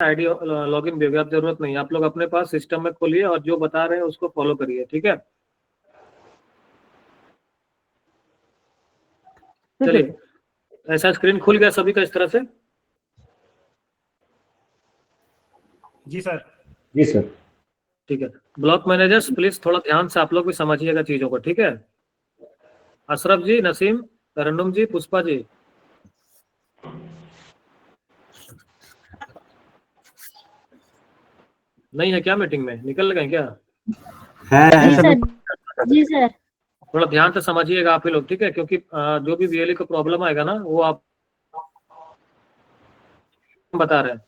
ID login भी होगी, आप जरूरत नहीं है, आप लोग अपने पास सिस्टम में खोलिए और जो बता रहे हैं उसको फॉलो करिए, ठीक है। चलिए, ऐसा स्क्रीन खुल गया सभी का इस तरह से? जी सर। जी सर। ठीक है, ब्लॉक मैनेजर्स प्लीज थोड़ा ध्यान से आप लोग भी समझिएगा चीजों को, ठीक है। अशरफ जी, नसीम, तरन्नुम जी, पुष्पा जी, नहीं है क्या मीटिंग में, निकल गए क्या? है सर। जी सर। थोड़ा ध्यान से समझिएगा आप ही लोग, ठीक है, क्योंकि जो भी वीएलई को प्रॉब्लम आएगा ना वो आप बता रहे हैं।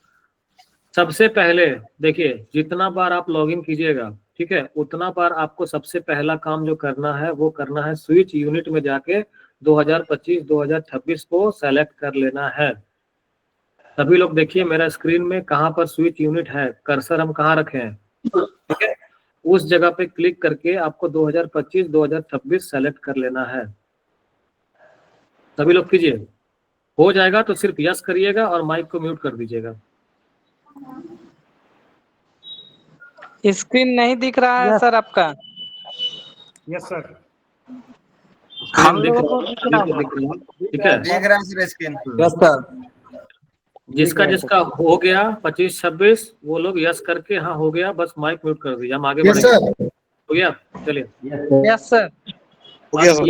सबसे पहले देखिए, जितना बार आप लॉगिन कीजिएगा, ठीक है, उतना बार आपको सबसे पहला काम जो करना है वो करना है स्विच यूनिट में जाके 2025-2026 को सेलेक्ट कर लेना है। सभी लोग देखिए मेरा स्क्रीन में कहाँ पर स्विच यूनिट है, कर्सर हम कहाँ रखे हैं, ठीक है, उस जगह पे क्लिक करके आपको 2025-2026 सेलेक्ट कर लेना है। सभी लोग कीजिए, हो जाएगा तो सिर्फ यस करिएगा और माइक को म्यूट कर दीजिएगा। स्क्रीन नहीं दिख रहा है सर आपका? Yes sir. स्क्रीन दिख रहा है, ठीक है, देख रहा है सर स्क्रीन। Yes sir. जिसका जिसका हो गया 25-26 वो लोग यस करके हाँ हो गया, बस माइक म्यूट कर दीजिए, हम आगे बढ़ेंगे। हो गया, चलिए। Yes sir. अब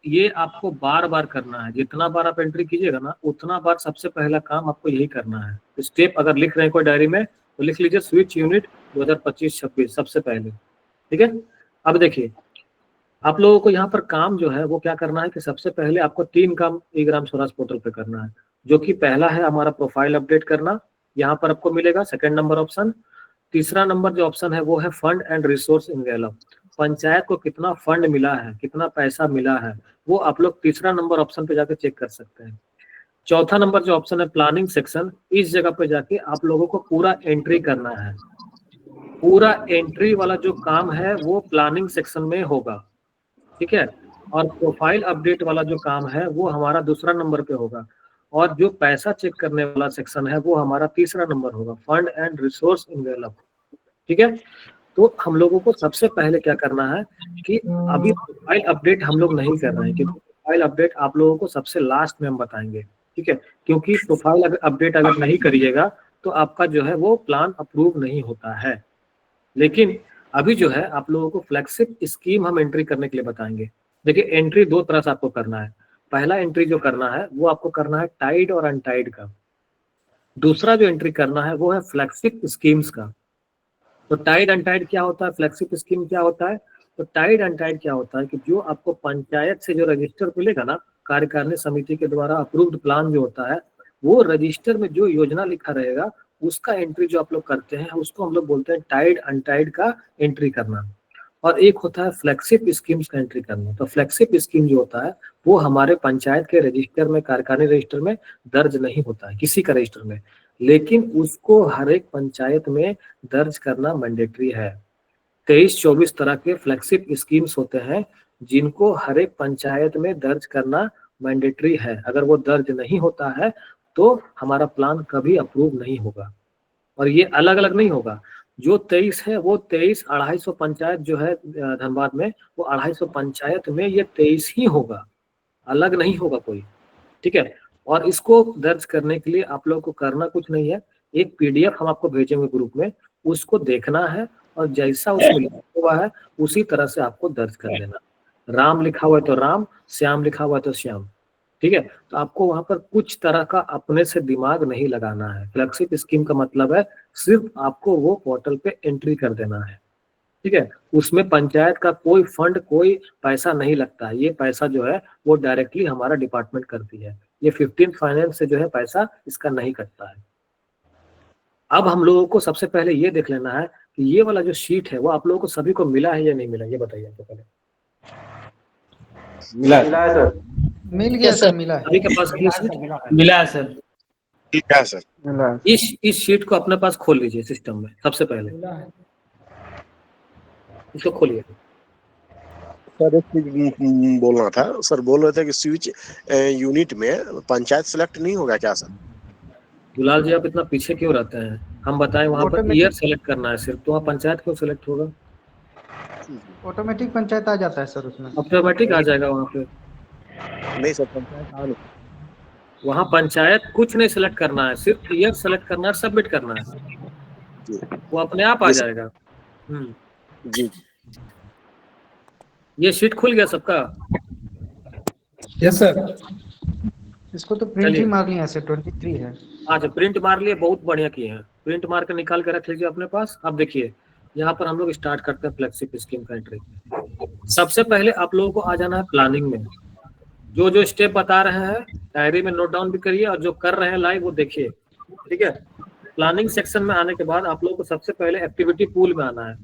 ये आपको बार बार करना है, जितना बार आप एंट्री कीजिएगा ना उतना बार सबसे पहला काम आपको यही करना है। स्टेप अगर लिख रहे हैं कोई डायरी में तो लिख लीजिए स्विच यूनिट 2025-26 सबसे पहले, ठीक है। अब देखिए आप लोगों को यहाँ पर काम जो है वो क्या करना है कि सबसे पहले आपको 3 काम ई-ग्राम स्वराज पोर्टल पे करना है, जो कि पहला है हमारा प्रोफाइल अपडेट करना, यहाँ पर आपको मिलेगा सेकंड नंबर ऑप्शन। तीसरा नंबर जो ऑप्शन है वो है fund and resource envelope, panchayat को कितना फंड मिला है, कितना पैसा मिला है, वो आप लोग तीसरा नंबर ऑप्शन पे जाके चेक कर सकते हैं। चौथा नंबर जो ऑप्शन है प्लानिंग सेक्शन, इस जगह पे जाके आप लोगों को पूरा एंट्री करना है। पूरा एंट्री वाला जो काम है वो प्लानिंग सेक्शन में होगा, ठीक है, और प्रोफाइल अपडेट वाला जो काम है वो हमारा दूसरा नंबर पे होगा, और जो पैसा चेक करने वाला सेक्शन है वो हमारा तीसरा नंबर होगा, फंड एंड रिसोर्स इनवेलप, ठीक है। तो हम लोगों को सबसे पहले क्या करना है कि अभी प्रोफाइल अपडेट हम लोग नहीं कर रहे हैं, क्योंकि प्रोफाइल अपडेट आप लोगों को सबसे लास्ट में हम बताएंगे, ठीक है, क्योंकि प्रोफाइल अपडेट अगर नहीं करिएगा तो आपका जो है वो प्लान अप्रूव नहीं होता है। लेकिन अभी जो है आप लोगों को फ्लैगशिप स्कीम हम एंट्री करने के लिए बताएंगे। देखिए एंट्री 2 तरह से आपको करना है। पहला एंट्री जो करना है वो आपको करना है टाइड और अनटाइड का। दूसरा जो एंट्री करना है वो है फ्लैगशिप स्कीम्स का। तो टाइड अनटाइड क्या होता है, फ्लैगशिप स्कीम क्या होता है? तो टाइड अनटाइड क्या होता है कि जो आपको पंचायत से जो रजिस्टर मिलेगा ना, कार्यकारिणी समिति के द्वारा अप्रूव्ड प्लान जो होता है, वो रजिस्टर में जो योजना लिखा रहेगा उसका एंट्री जो आप लोग करते हैं उसको हम लोग बोलते हैं टाइड अनटाइड का एंट्री करना। और एक होता है फ्लैगशिप स्कीम्स का एंट्री करना। तो फ्लैगशिप स्कीम जो होता है वो हमारे पंचायत के रजिस्टर में, कार्यकारिणी रजिस्टर में दर्ज नहीं होता है, किसी का रजिस्टर में, लेकिन उसको हर एक पंचायत में दर्ज करना मैंडेटरी है। 23-24 तरह के फ्लैगशिप स्कीम्स होते हैं जिनको हर एक पंचायत में दर्ज करना मैंडेटरी है। अगर वो दर्ज नहीं होता है तो हमारा प्लान कभी अप्रूव नहीं होगा। और ये अलग अलग नहीं होगा, जो 23 है वो 23 250 पंचायत जो है धनबाद में, वो 250 पंचायत में ये 23 ही होगा, अलग नहीं होगा कोई, ठीक है। और इसको दर्ज करने के लिए आप लोग को करना कुछ नहीं है, एक पीडीएफ हम आपको भेजेंगे ग्रुप में, उसको देखना है और जैसा उसमें लिखा हुआ है उसी तरह से आपको दर्ज कर देना। राम लिखा हुआ है तो राम, श्याम लिखा हुआ है तो श्याम, ठीक है। तो आपको वहां पर कुछ तरह का अपने से दिमाग नहीं लगाना है। फ्लैगशिप स्कीम का मतलब है सिर्फ आपको वो पोर्टल पे एंट्री कर देना है, ठीक है। उसमें पंचायत का कोई फंड, कोई पैसा नहीं लगता है। ये पैसा जो है वो डायरेक्टली हमारा डिपार्टमेंट करती है। ये 15 फाइनेंस से जो है पैसा इसका नहीं कटता है। अब हम लोगों को सबसे पहले ये देख लेना है कि ये वाला जो शीट है वो आप लोगों को सभी को मिला है या नहीं मिला, ये बताइए आपको पहले। मिला है सर। मिल गया सर, मिला है। सभी के पास मिला है सर। ठीक है सर। मिला है। इस शीट को अपने पास खोल लीजिए सिस्टम में। सबसे पहले इसको खोलिए। सर एक चीज बोलना था। सर बोल रहे थे कि स्विच यूनिट में पंचायत सेलेक्ट नहीं होगा क्या सर? दुलाल जी आप इतना पीछे क्यों रहते हैं? हम बताएं वहाँ पर ईयर सेलेक्ट करना है सिर्फ, तो वहाँ पंचायत क्यों सेलेक्ट होगा? ऑटोमेटिक पंचायत आ जाता है सर उसमें। ऑटोमेटिक आ जाएगा वहाँ पे। नहीं सर, पंचायत आ नहीं। वहाँ पंचायत कुछ नहीं सेलेक्ट करना है, सिर्फ ईयर सेलेक्ट करना है, सबमिट करना है, वो अपने आप आ जाएगा। जी ये शीट खुल गया सबका? Yes sir. इसको तो प्रिंट ही मार लिया सर, 23 है। अच्छा प्रिंट मार लिए, बहुत बढ़िया किए हैं। प्रिंट मार के निकाल के रख लीजिए अपने पास। अब देखिए यहाँ पर हम लोग स्टार्ट करते हैं फ्लेक्सिप स्कीम का एंट्री। सबसे पहले आप लोगों को आ जाना है प्लानिंग में। जो जो स्टेप बता रहे हैं डायरी में नोट डाउन भी करिए, और जो कर रहे हैं लाइव वो देखिए, ठीक है। प्लानिंग सेक्शन में आने के बाद आप लोगों को सबसे पहले एक्टिविटी पूल में आना है,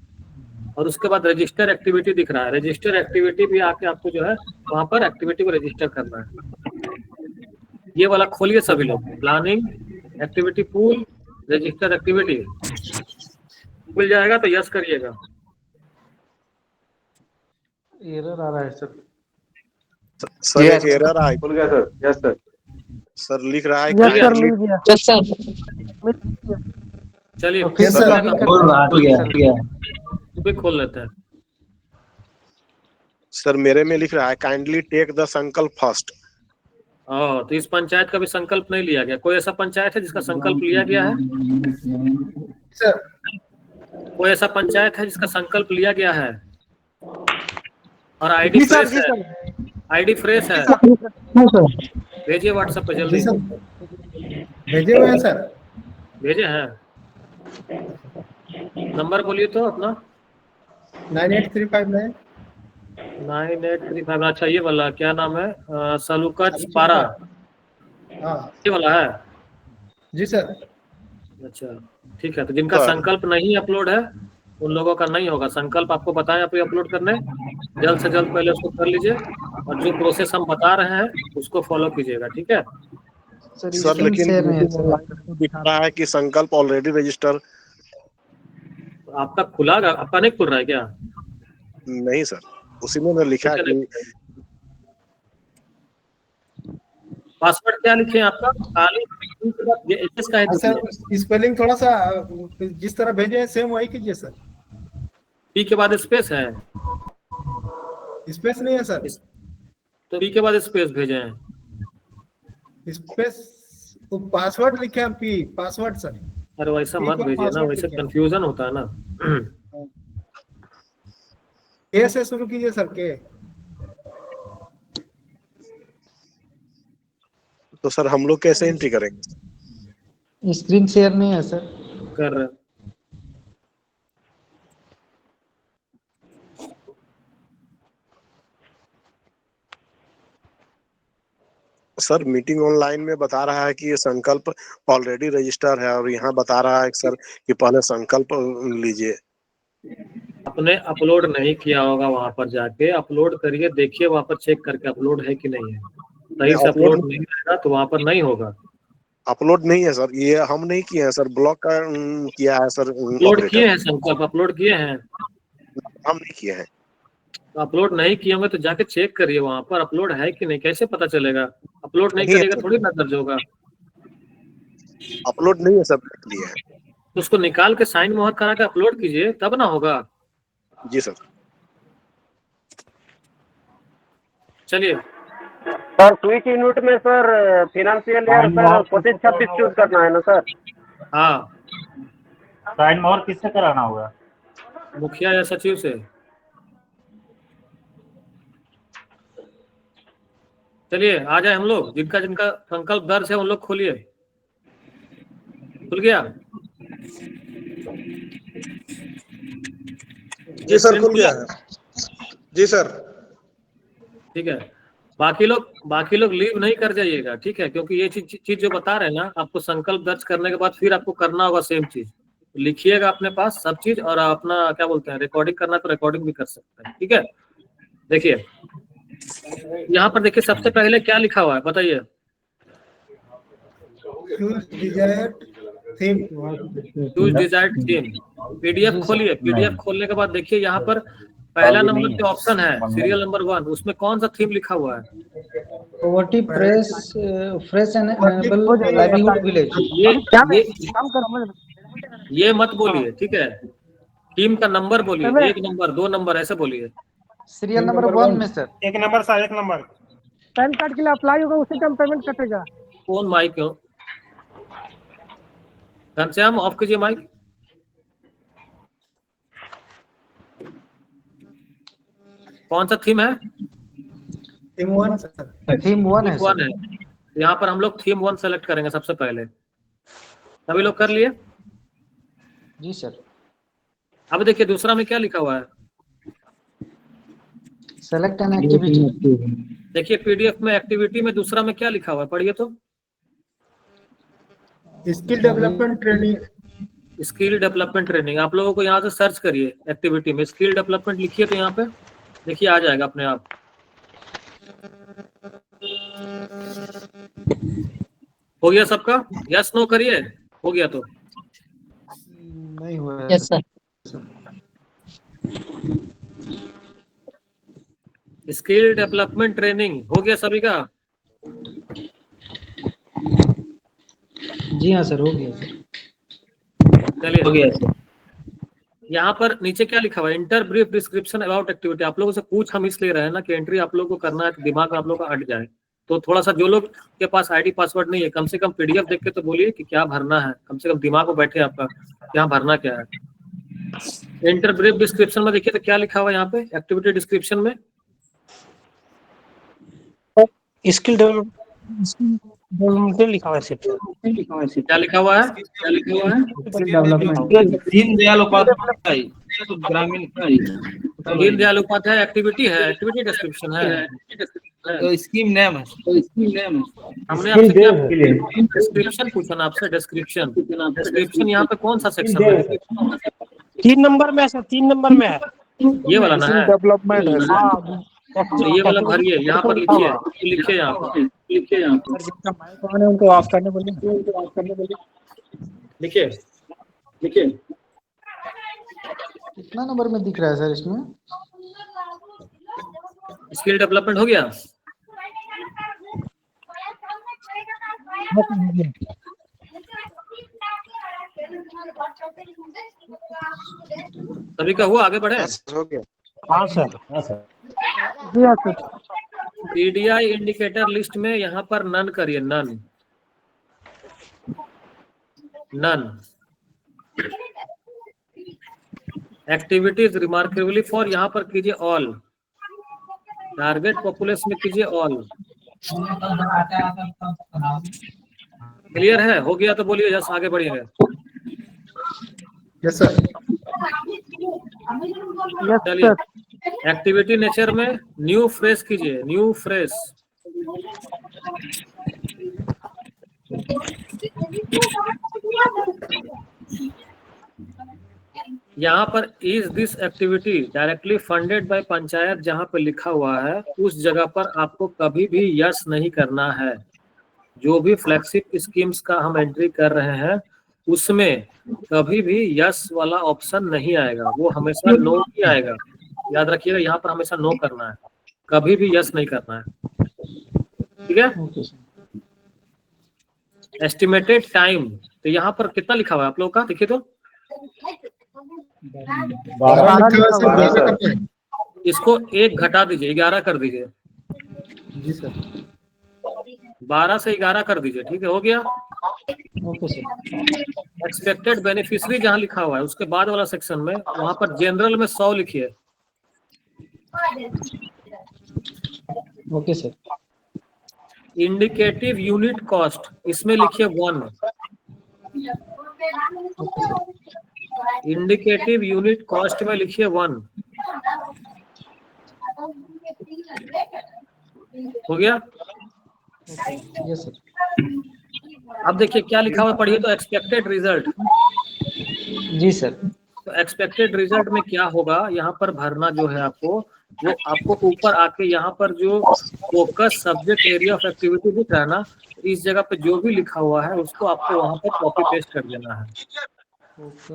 और उसके बाद रजिस्टर एक्टिविटी दिख रहा है, रजिस्टर एक्टिविटी भी आके आपको जो है वहां पर एक्टिविटी को रजिस्टर करना है। ये वाला खोलिए सभी लोग, planning, activity pool, register activity. खुल जाएगा तो यस करिएगा। एरर आ रहा है सर। सर एक एरर आ खुल गया सर। Yes sir. सर लिख रहा है यस सर। चलिए फिर Yes, से sir. लॉगिन कर भी खोल लेते हैं। सर मेरे में लिख रहा है काइंडली टेक द संकल्प फर्स्ट। तो इस पंचायत का भी संकल्प नहीं लिया गया। कोई ऐसा पंचायत है जिसका संकल्प लिया गया है? सर। कोई ऐसा पंचायत है जिसका संकल्प लिया गया है? और आईडी फ्रेश है? आईडी फ्रेश है? भेजिए व्हाट्सएप पे जल्दी। भेजे हुए हैं सर। भेजे हैं? नंबर बोलिए तो अपना। 98359। 9835। अच्छा ये वाला क्या नाम है? सलूकच पारा, हाँ ये वाला है? जी सर। अच्छा ठीक है। तो जिनका संकल्प नहीं अपलोड है उन लोगों का नहीं होगा। संकल्प आपको बताएं आप अपलोड करने, जल्द से जल्द पहले उसको कर लीजिए, और जो प्रोसेस हम बता रहे हैं उसको फॉलो कीजिएगा, ठीक है। सर लेकिन दिखा रहा है कि संकल्प ऑलरेडी रजिस्टर। आपका खुला, आपका नहीं खुल रहा है क्या? नहीं सर, उसी में लिखा है कि पासवर्ड क्या लिखे हैं आपका? खाली ये एचएस का है। सर स्पेलिंग थोड़ा सा जिस तरह भेजे हैं सेम वही कीजिए सर। पी के बाद स्पेस है? स्पेस नहीं है सर। तो पी के बाद स्पेस भेजे हैं? स्पेस तो पासवर्ड लिखे हैं पी, पासवर्ड सर। अरे वैसा मत भेजिए ना, वैसे कंफ्यूजन होता है ना। के से शुरू कीजिए सर। के तो सर हम लोग कैसे एंट्री करेंगे? स्क्रीन शेयर नहीं है सर। कर रहे सर मीटिंग ऑनलाइन में बता रहा है कि ये संकल्प ऑलरेडी रजिस्टर है, और यहाँ बता रहा है सर कि पहले संकल्प लीजिए। आपने अपलोड नहीं किया होगा, वहां पर जाके अपलोड करिए, देखिए वहां पर चेक करके अपलोड है कि नहीं है। सही से अपलोड नहीं रहेगा तो वहां पर नहीं होगा। अपलोड नहीं है सर, ये हम नहीं किए हैं सर, ब्लॉक का किया है सर। अपलोड किए हैं संकल्प? अपलोड किए हैं? हम नहीं किए हैं। तो अपलोड नहीं किए होंगे तो जाके चेक करिए वहां पर अपलोड है कि नहीं। कैसे पता चलेगा? अपलोड नहीं करिएगा थोड़ी ना दर्ज होगा। अपलोड नहीं है सर, लिए है। तो उसको निकाल के साइन मोहर करा के अपलोड कीजिए, तब ना होगा। जी सर। चलिए सर स्विच यूनिट में sir financial year sir 25-26 choose करना है ना सर? हाँ, साइन मोहर किससे कराना होगा? मुखिया या सचिव से। चलिए आ जाए हम लोग, जिनका जिनका संकल्प दर्ज है उन लोग खोलिए। खुल गया? जी सर खुल गया है। जी सर। ठीक है, बाकी लोग लीव नहीं कर जाइएगा, ठीक है। क्योंकि ये चीज जो बता रहे हैं ना, आपको संकल्प दर्ज करने के बाद फिर आपको करना होगा सेम चीज। लिखिएगा अपने पास सब चीज, और अपना क्या बोलते हैं रिकॉर्डिंग करना तो रिकॉर्डिंग भी कर सकते हैं, ठीक है। देखिए यहाँ पर देखिए सबसे पहले क्या लिखा हुआ है बताइए? Choose desired theme. पीडीएफ खोलिए। पीडीएफ खोलने के बाद देखिए यहाँ पर पहला नंबर जो ऑप्शन है सीरियल नंबर 1, उसमें कौन सा थीम लिखा हुआ है? Poverty fresh and enable livelihood village. ये मत बोलिए, ठीक है। टीम का नंबर बोलिए, 1 नंबर 2 नंबर ऐसे बोलिए। सीरियल नंबर 1 में sir. 1 number sir, 1 number. Pan card के लिए अप्लाई होगा, उसी टाइम पेमेंट कटेगा। कौन माइक हो? घनश्याम ऑफ कीजिए माइक। कौन सा थीम है? Theme 1 sir. थीम 1 है वन सर। है। यहाँ पर हम लोग थीम 1 सेलेक्ट करेंगे सबसे पहले। सभी लोग कर लिए? जी सर। अब देखिए दूसरा में क्या लिखा हुआ है। Select an activity. देखिए पीडीएफ में एक्टिविटी में दूसरा में क्या लिखा हुआ है, पढ़िए तो। Skill development training. Skill development training. आप लोगों को यहाँ से सर्च करिए, एक्टिविटी में स्किल डेवलपमेंट लिखिए तो यहाँ पे देखिए आ जाएगा अपने आप। हो गया सबका? यस नो करिए। हो गया तो नहीं हुआ। Yes sir. Skill development training हो गया सभी का? जी हाँ सर, हो गया सर। चलिए हो गया सर। यहाँ पर नीचे क्या लिखा हुआ है, inter brief description about activity. आप लोगों से पूछ हम इसलिए रहे हैं ना कि एंट्री आप लोगों को करना है तो दिमाग में आप लोगों का हट जाए। तो थोड़ा सा जो लोग के पास आईडी पासवर्ड नहीं है, कम से कम पीडीएफ देख के तो बोलिए कि क्या भरना है, कम से कम दिमाग में बैठे आपका क्या भरना क्या है। इंटर ब्रीफ डिस्क्रिप्शन में देखिए तो क्या लिखा हुआ है यहाँ पे एक्टिविटी डिस्क्रिप्शन में। स्किल डेवलपमेंट लिखा हुआ है सिर्फ। क्या लिखा हुआ है? दीनदयाल उपाध्याय ग्रामीण दीनदयाल उपाध्याय एक्टिविटी है, एक्टिविटी डिस्क्रिप्शन है। तो स्कीम नेम है। हमने आपसे क्या डिस्क्रिप्शन पूछा ना आपसे, डिस्क्रिप्शन यहाँ पे कौन सा सेक्शन है? 3 नंबर में है सर, 3 नंबर में है। ये वाला ना है? डेवलपमेंट है सर। तो ये वाला भरिए, यहाँ पर लिखिए, लिखिए यहाँ पर, लिखिए यहाँ पर, उनको ऑफ करने बोलिए। लिखिए, लिखिए। कितना नंबर में दिख रहा है सर इसमें? स्किल डेवलपमेंट हो गया? सभी का हुआ? आगे बढ़े। हो गया। हाँ सर, हाँ सर। पीडीआई इंडिकेटर लिस्ट में यहाँ पर नन करिए, none, none. Activities remarkably for यहाँ पर कीजिए ऑल। टारगेट पॉपुलेशन में कीजिए ऑल। क्लियर है? हो गया तो बोलिए यस, आगे बढ़िए। Yes sir. चलिए एक्टिविटी नेचर में न्यू फ्रेश कीजिए, न्यू फ्रेश। यहाँ पर is this activity directly funded by panchayat जहाँ पे लिखा हुआ है उस जगह पर आपको कभी भी यस नहीं करना है। जो भी फ्लैगशिप स्कीम्स का हम एंट्री कर रहे हैं उसमें कभी भी यस वाला ऑप्शन नहीं आएगा, वो हमेशा नो ही आएगा। याद रखिएगा, यहाँ पर हमेशा नो करना है, कभी भी यस नहीं करना है। ठीक है? एस्टिमेटेड टाइम, तो यहाँ पर कितना लिखा हुआ है आप लोगों का? देखिए तो 12 इसको 1 घटा दीजिए, 11 कर दीजिए। जी सर। 12 से 11 कर दीजिए। ठीक है, हो गया। Okay sir. एक्सपेक्टेड बेनिफिशियरी जहाँ लिखा हुआ है उसके बाद वाला सेक्शन में वहां पर जनरल में 100 लिखिए। Okay sir. Indicative unit cost इसमें लिखिए 1। इंडिकेटिव यूनिट कॉस्ट में लिखिए 1। हो गया? Yes sir. अब देखिए क्या लिखा हुआ है, पढ़िए तो। Expected result. जी सर। तो एक्सपेक्टेड रिजल्ट में क्या होगा, यहाँ पर भरना जो है आपको, वो आपको ऊपर आके यहाँ पर जो focus subject area of activity दिख रहा है ना, इस जगह पे जो भी लिखा हुआ है उसको आपको वहां पर कॉपी पेस्ट कर देना है।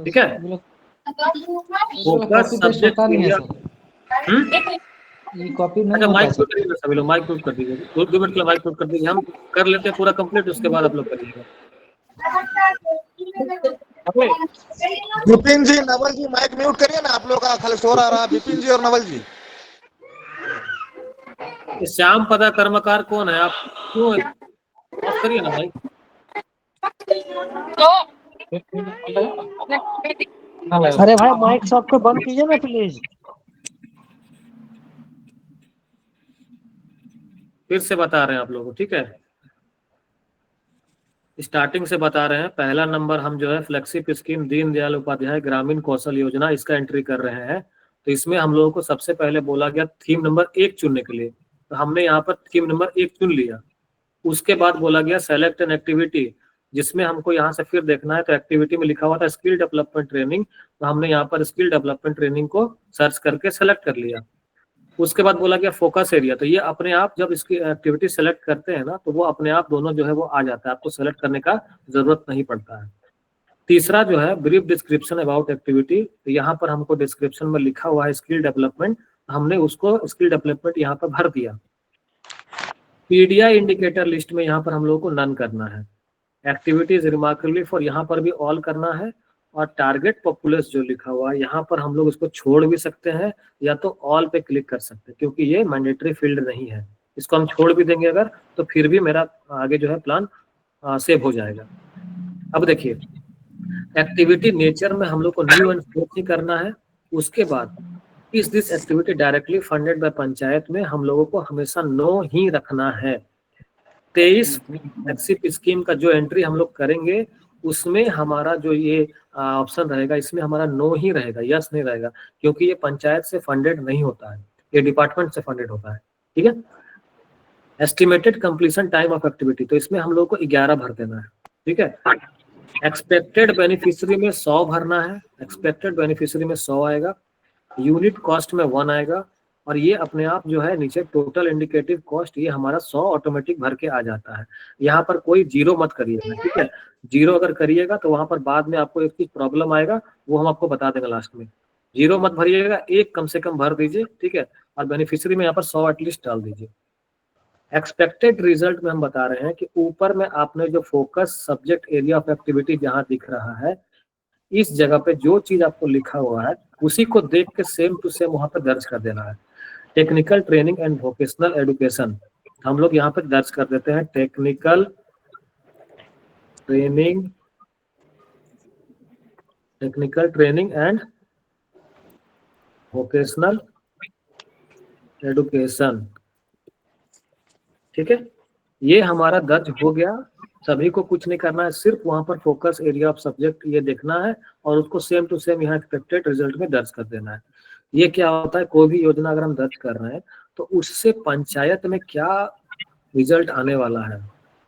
ठीक है? Focus subject area. ये कॉपी नहीं अच्छा होता माइक सर। म्यूट करिए सभी लोग, माइक म्यूट कर दीजिए, 2 मिनट के लिए माइक म्यूट कर दीजिए, हम कर लेते हैं पूरा कंप्लीट, उसके बाद आप लोग करिएगा। विपिन जी, नवल जी, माइक म्यूट करिए ना, आप लोग का खाली शोर आ रहा है। विपिन जी और नवल जी। ये श्याम पदा कर्मकार कौन है? आप क्यों ऑफ करिए ना भाई। अरे भाई माइक सबको बंद कीजिए ना प्लीज। फिर से बता रहे हैं आप लोगों को, ठीक है, स्टार्टिंग से बता रहे हैं। पहला नंबर हम जो है फ्लेक्सिप स्कीम दीनदयाल उपाध्याय ग्रामीण कौशल योजना, इसका एंट्री कर रहे हैं। तो इसमें हम लोगों को सबसे पहले बोला गया थीम नंबर 1 चुनने के लिए, तो हमने यहाँ पर थीम नंबर 1 चुन लिया। उसके बाद बोला गया सेलेक्ट एन एक्टिविटी, जिसमें हमको यहाँ से फिर देखना है, तो एक्टिविटी में लिखा हुआ था स्किल डेवलपमेंट ट्रेनिंग, तो हमने यहाँ पर स्किल डेवलपमेंट ट्रेनिंग को सर्च करके सेलेक्ट कर लिया। उसके बाद बोला गया फोकस एरिया, तो ये अपने आप जब इसकी एक्टिविटी सेलेक्ट करते हैं ना, तो वो अपने आप दोनों जो है वो आ जाता है, आपको सेलेक्ट करने का जरूरत नहीं पड़ता है। तीसरा जो है ब्रीफ डिस्क्रिप्शन अबाउट एक्टिविटी, तो यहाँ पर हमको डिस्क्रिप्शन में लिखा हुआ है स्किल डेवलपमेंट, हमने उसको स्किल डेवलपमेंट यहाँ पर भर दिया। पीडीआई इंडिकेटर लिस्ट में यहाँ पर हम लोगों को नन करना है। एक्टिविटीज रिमार्केबली फॉर यहाँ पर भी ऑल करना है, और टारगेट पॉपुलेस जो लिखा हुआ है यहाँ पर हम लोग इसको छोड़ भी सकते हैं, या तो ऑल पे क्लिक कर सकते हैं, क्योंकि ये मैंडेटरी फील्ड नहीं है। इसको हम छोड़ भी देंगे अगर, तो फिर भी मेरा आगे जो है प्लान सेव हो जाएगा। अब देखिए एक्टिविटी नेचर में हम लोग को न्यू एंड ही करना है। उसके बाद इस this activity directly funded by panchayat में हम लोगों को हमेशा नो ही रखना है। 23 फ्लेक्सिप स्कीम का जो एंट्री हम लोग करेंगे उसमें हमारा जो ये ऑप्शन रहेगा, इसमें हमारा नो ही रहेगा, यस नहीं रहेगा, क्योंकि ये पंचायत से फंडेड नहीं होता है, ये डिपार्टमेंट से फंडेड होता है। ठीक है। Estimated completion time of activity, तो इसमें हम लोग को 11 भर देना है। ठीक है। एक्सपेक्टेड बेनिफिशियरी में 100 भरना है, एक्सपेक्टेड बेनिफिशियरी में 100 आएगा, यूनिट कॉस्ट में 1 आएगा, और ये अपने आप जो है नीचे टोटल इंडिकेटिव कॉस्ट ये हमारा 100 ऑटोमेटिक भर के आ जाता है। यहाँ पर कोई जीरो मत करिएगा। ठीक है। जीरो अगर करिएगा तो वहां पर बाद में आपको एक चीज प्रॉब्लम आएगा, वो हम आपको बता देंगे लास्ट में। जीरो मत भरिएगा, 1 कम से कम भर दीजिए। ठीक है। और बेनिफिशियरी में यहाँ पर 100 एटलीस्ट डाल दीजिए। एक्सपेक्टेड रिजल्ट में हम बता रहे हैं कि ऊपर में आपने जो focus subject area of activity जहां दिख रहा है, इस जगह पे जो चीज आपको लिखा हुआ है उसी को देख के सेम टू सेम वहां पर दर्ज कर देना है। Technical training and vocational education, हम लोग यहाँ पे दर्ज कर देते हैं technical training and vocational education. ठीक है। ये हमारा दर्ज हो गया। सभी को कुछ नहीं करना है, सिर्फ वहां पर फोकस एरिया ऑफ सब्जेक्ट ये देखना है और उसको सेम टू सेम यहाँ एक्सपेक्टेड रिजल्ट में दर्ज कर देना है। ये क्या होता है, कोई भी योजना अगर हम दर्ज कर रहे हैं तो उससे पंचायत में क्या रिजल्ट आने वाला है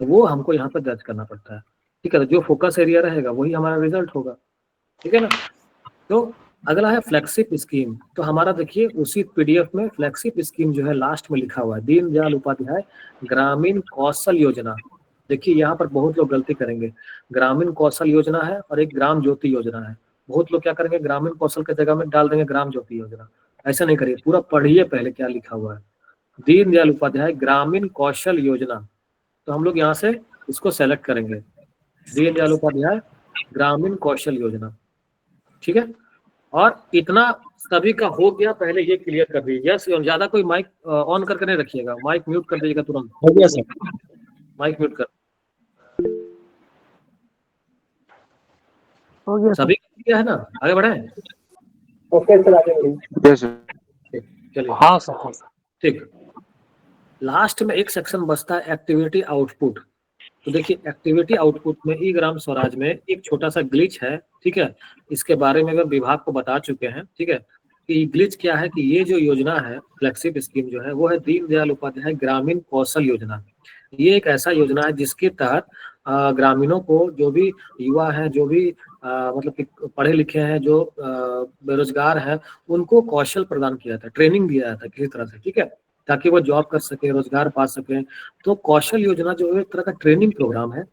तो वो हमको यहाँ पर दर्ज करना पड़ता है। ठीक है। तो जो फोकस एरिया रहेगा वही हमारा रिजल्ट होगा। ठीक है ना। तो अगला है फ्लेक्सिप स्कीम, तो हमारा देखिए उसी पीडीएफ में फ्लेक्सिप स्कीम जो है लास्ट में लिखा हुआ है दीनदयाल उपाध्याय ग्रामीण कौशल योजना। देखिए यहाँ पर बहुत लोग गलती करेंगे, ग्रामीण कौशल योजना है और एक ग्राम ज्योति योजना है। बहुत लोग क्या करेंगे, ग्रामीण कौशल के जगह में डाल देंगे ग्राम ज्योति योजना। ऐसा नहीं करिए, पूरा पढ़िए पहले क्या लिखा हुआ है। दीनदयाल उपाध्याय ग्रामीण कौशल योजना, तो हम लोग यहाँ से इसको सेलेक्ट करेंगे, दीनदयाल उपाध्याय ग्रामीण कौशल योजना। ठीक है। और इतना सभी का हो गया, पहले ये क्लियर कर दीजिए। यस, ज्यादा कोई माइक ऑन करके नहीं रखिएगा, माइक म्यूट कर दीजिएगा तुरंत। हो गया सर, माइक म्यूट कर। हो गया सभी किया है ना, आगे बढ़े। ओके सर, आगे बढ़िए। चलिए। हाँ सर। ठीक। लास्ट में एक सेक्शन बचता है एक्टिविटी आउटपुट। तो देखिए एक्टिविटी आउटपुट में ई ग्राम स्वराज में एक छोटा सा ग्लिच है। ठीक है। इसके बारे में विभाग को बता चुके हैं। ठीक है। कि ग्लिच क्या है कि ये जो योजना है फ्लेक्सिप स्कीम जो है वो है दीनदयाल उपाध्याय ग्रामीण कौशल योजना। ये एक ऐसा योजना है जिसके तहत ग्रामीणों को, जो भी युवा हैं, जो भी मतलब कि पढ़े लिखे हैं, जो बेरोजगार हैं, उनको कौशल प्रदान किया था, ट्रेनिंग दिया जाता है किसी तरह से। ठीक है। ताकि वो जॉब कर सके, रोजगार पा सके। तो कौशल योजना जो है एक तरह का ट्रेनिंग प्रोग्राम है।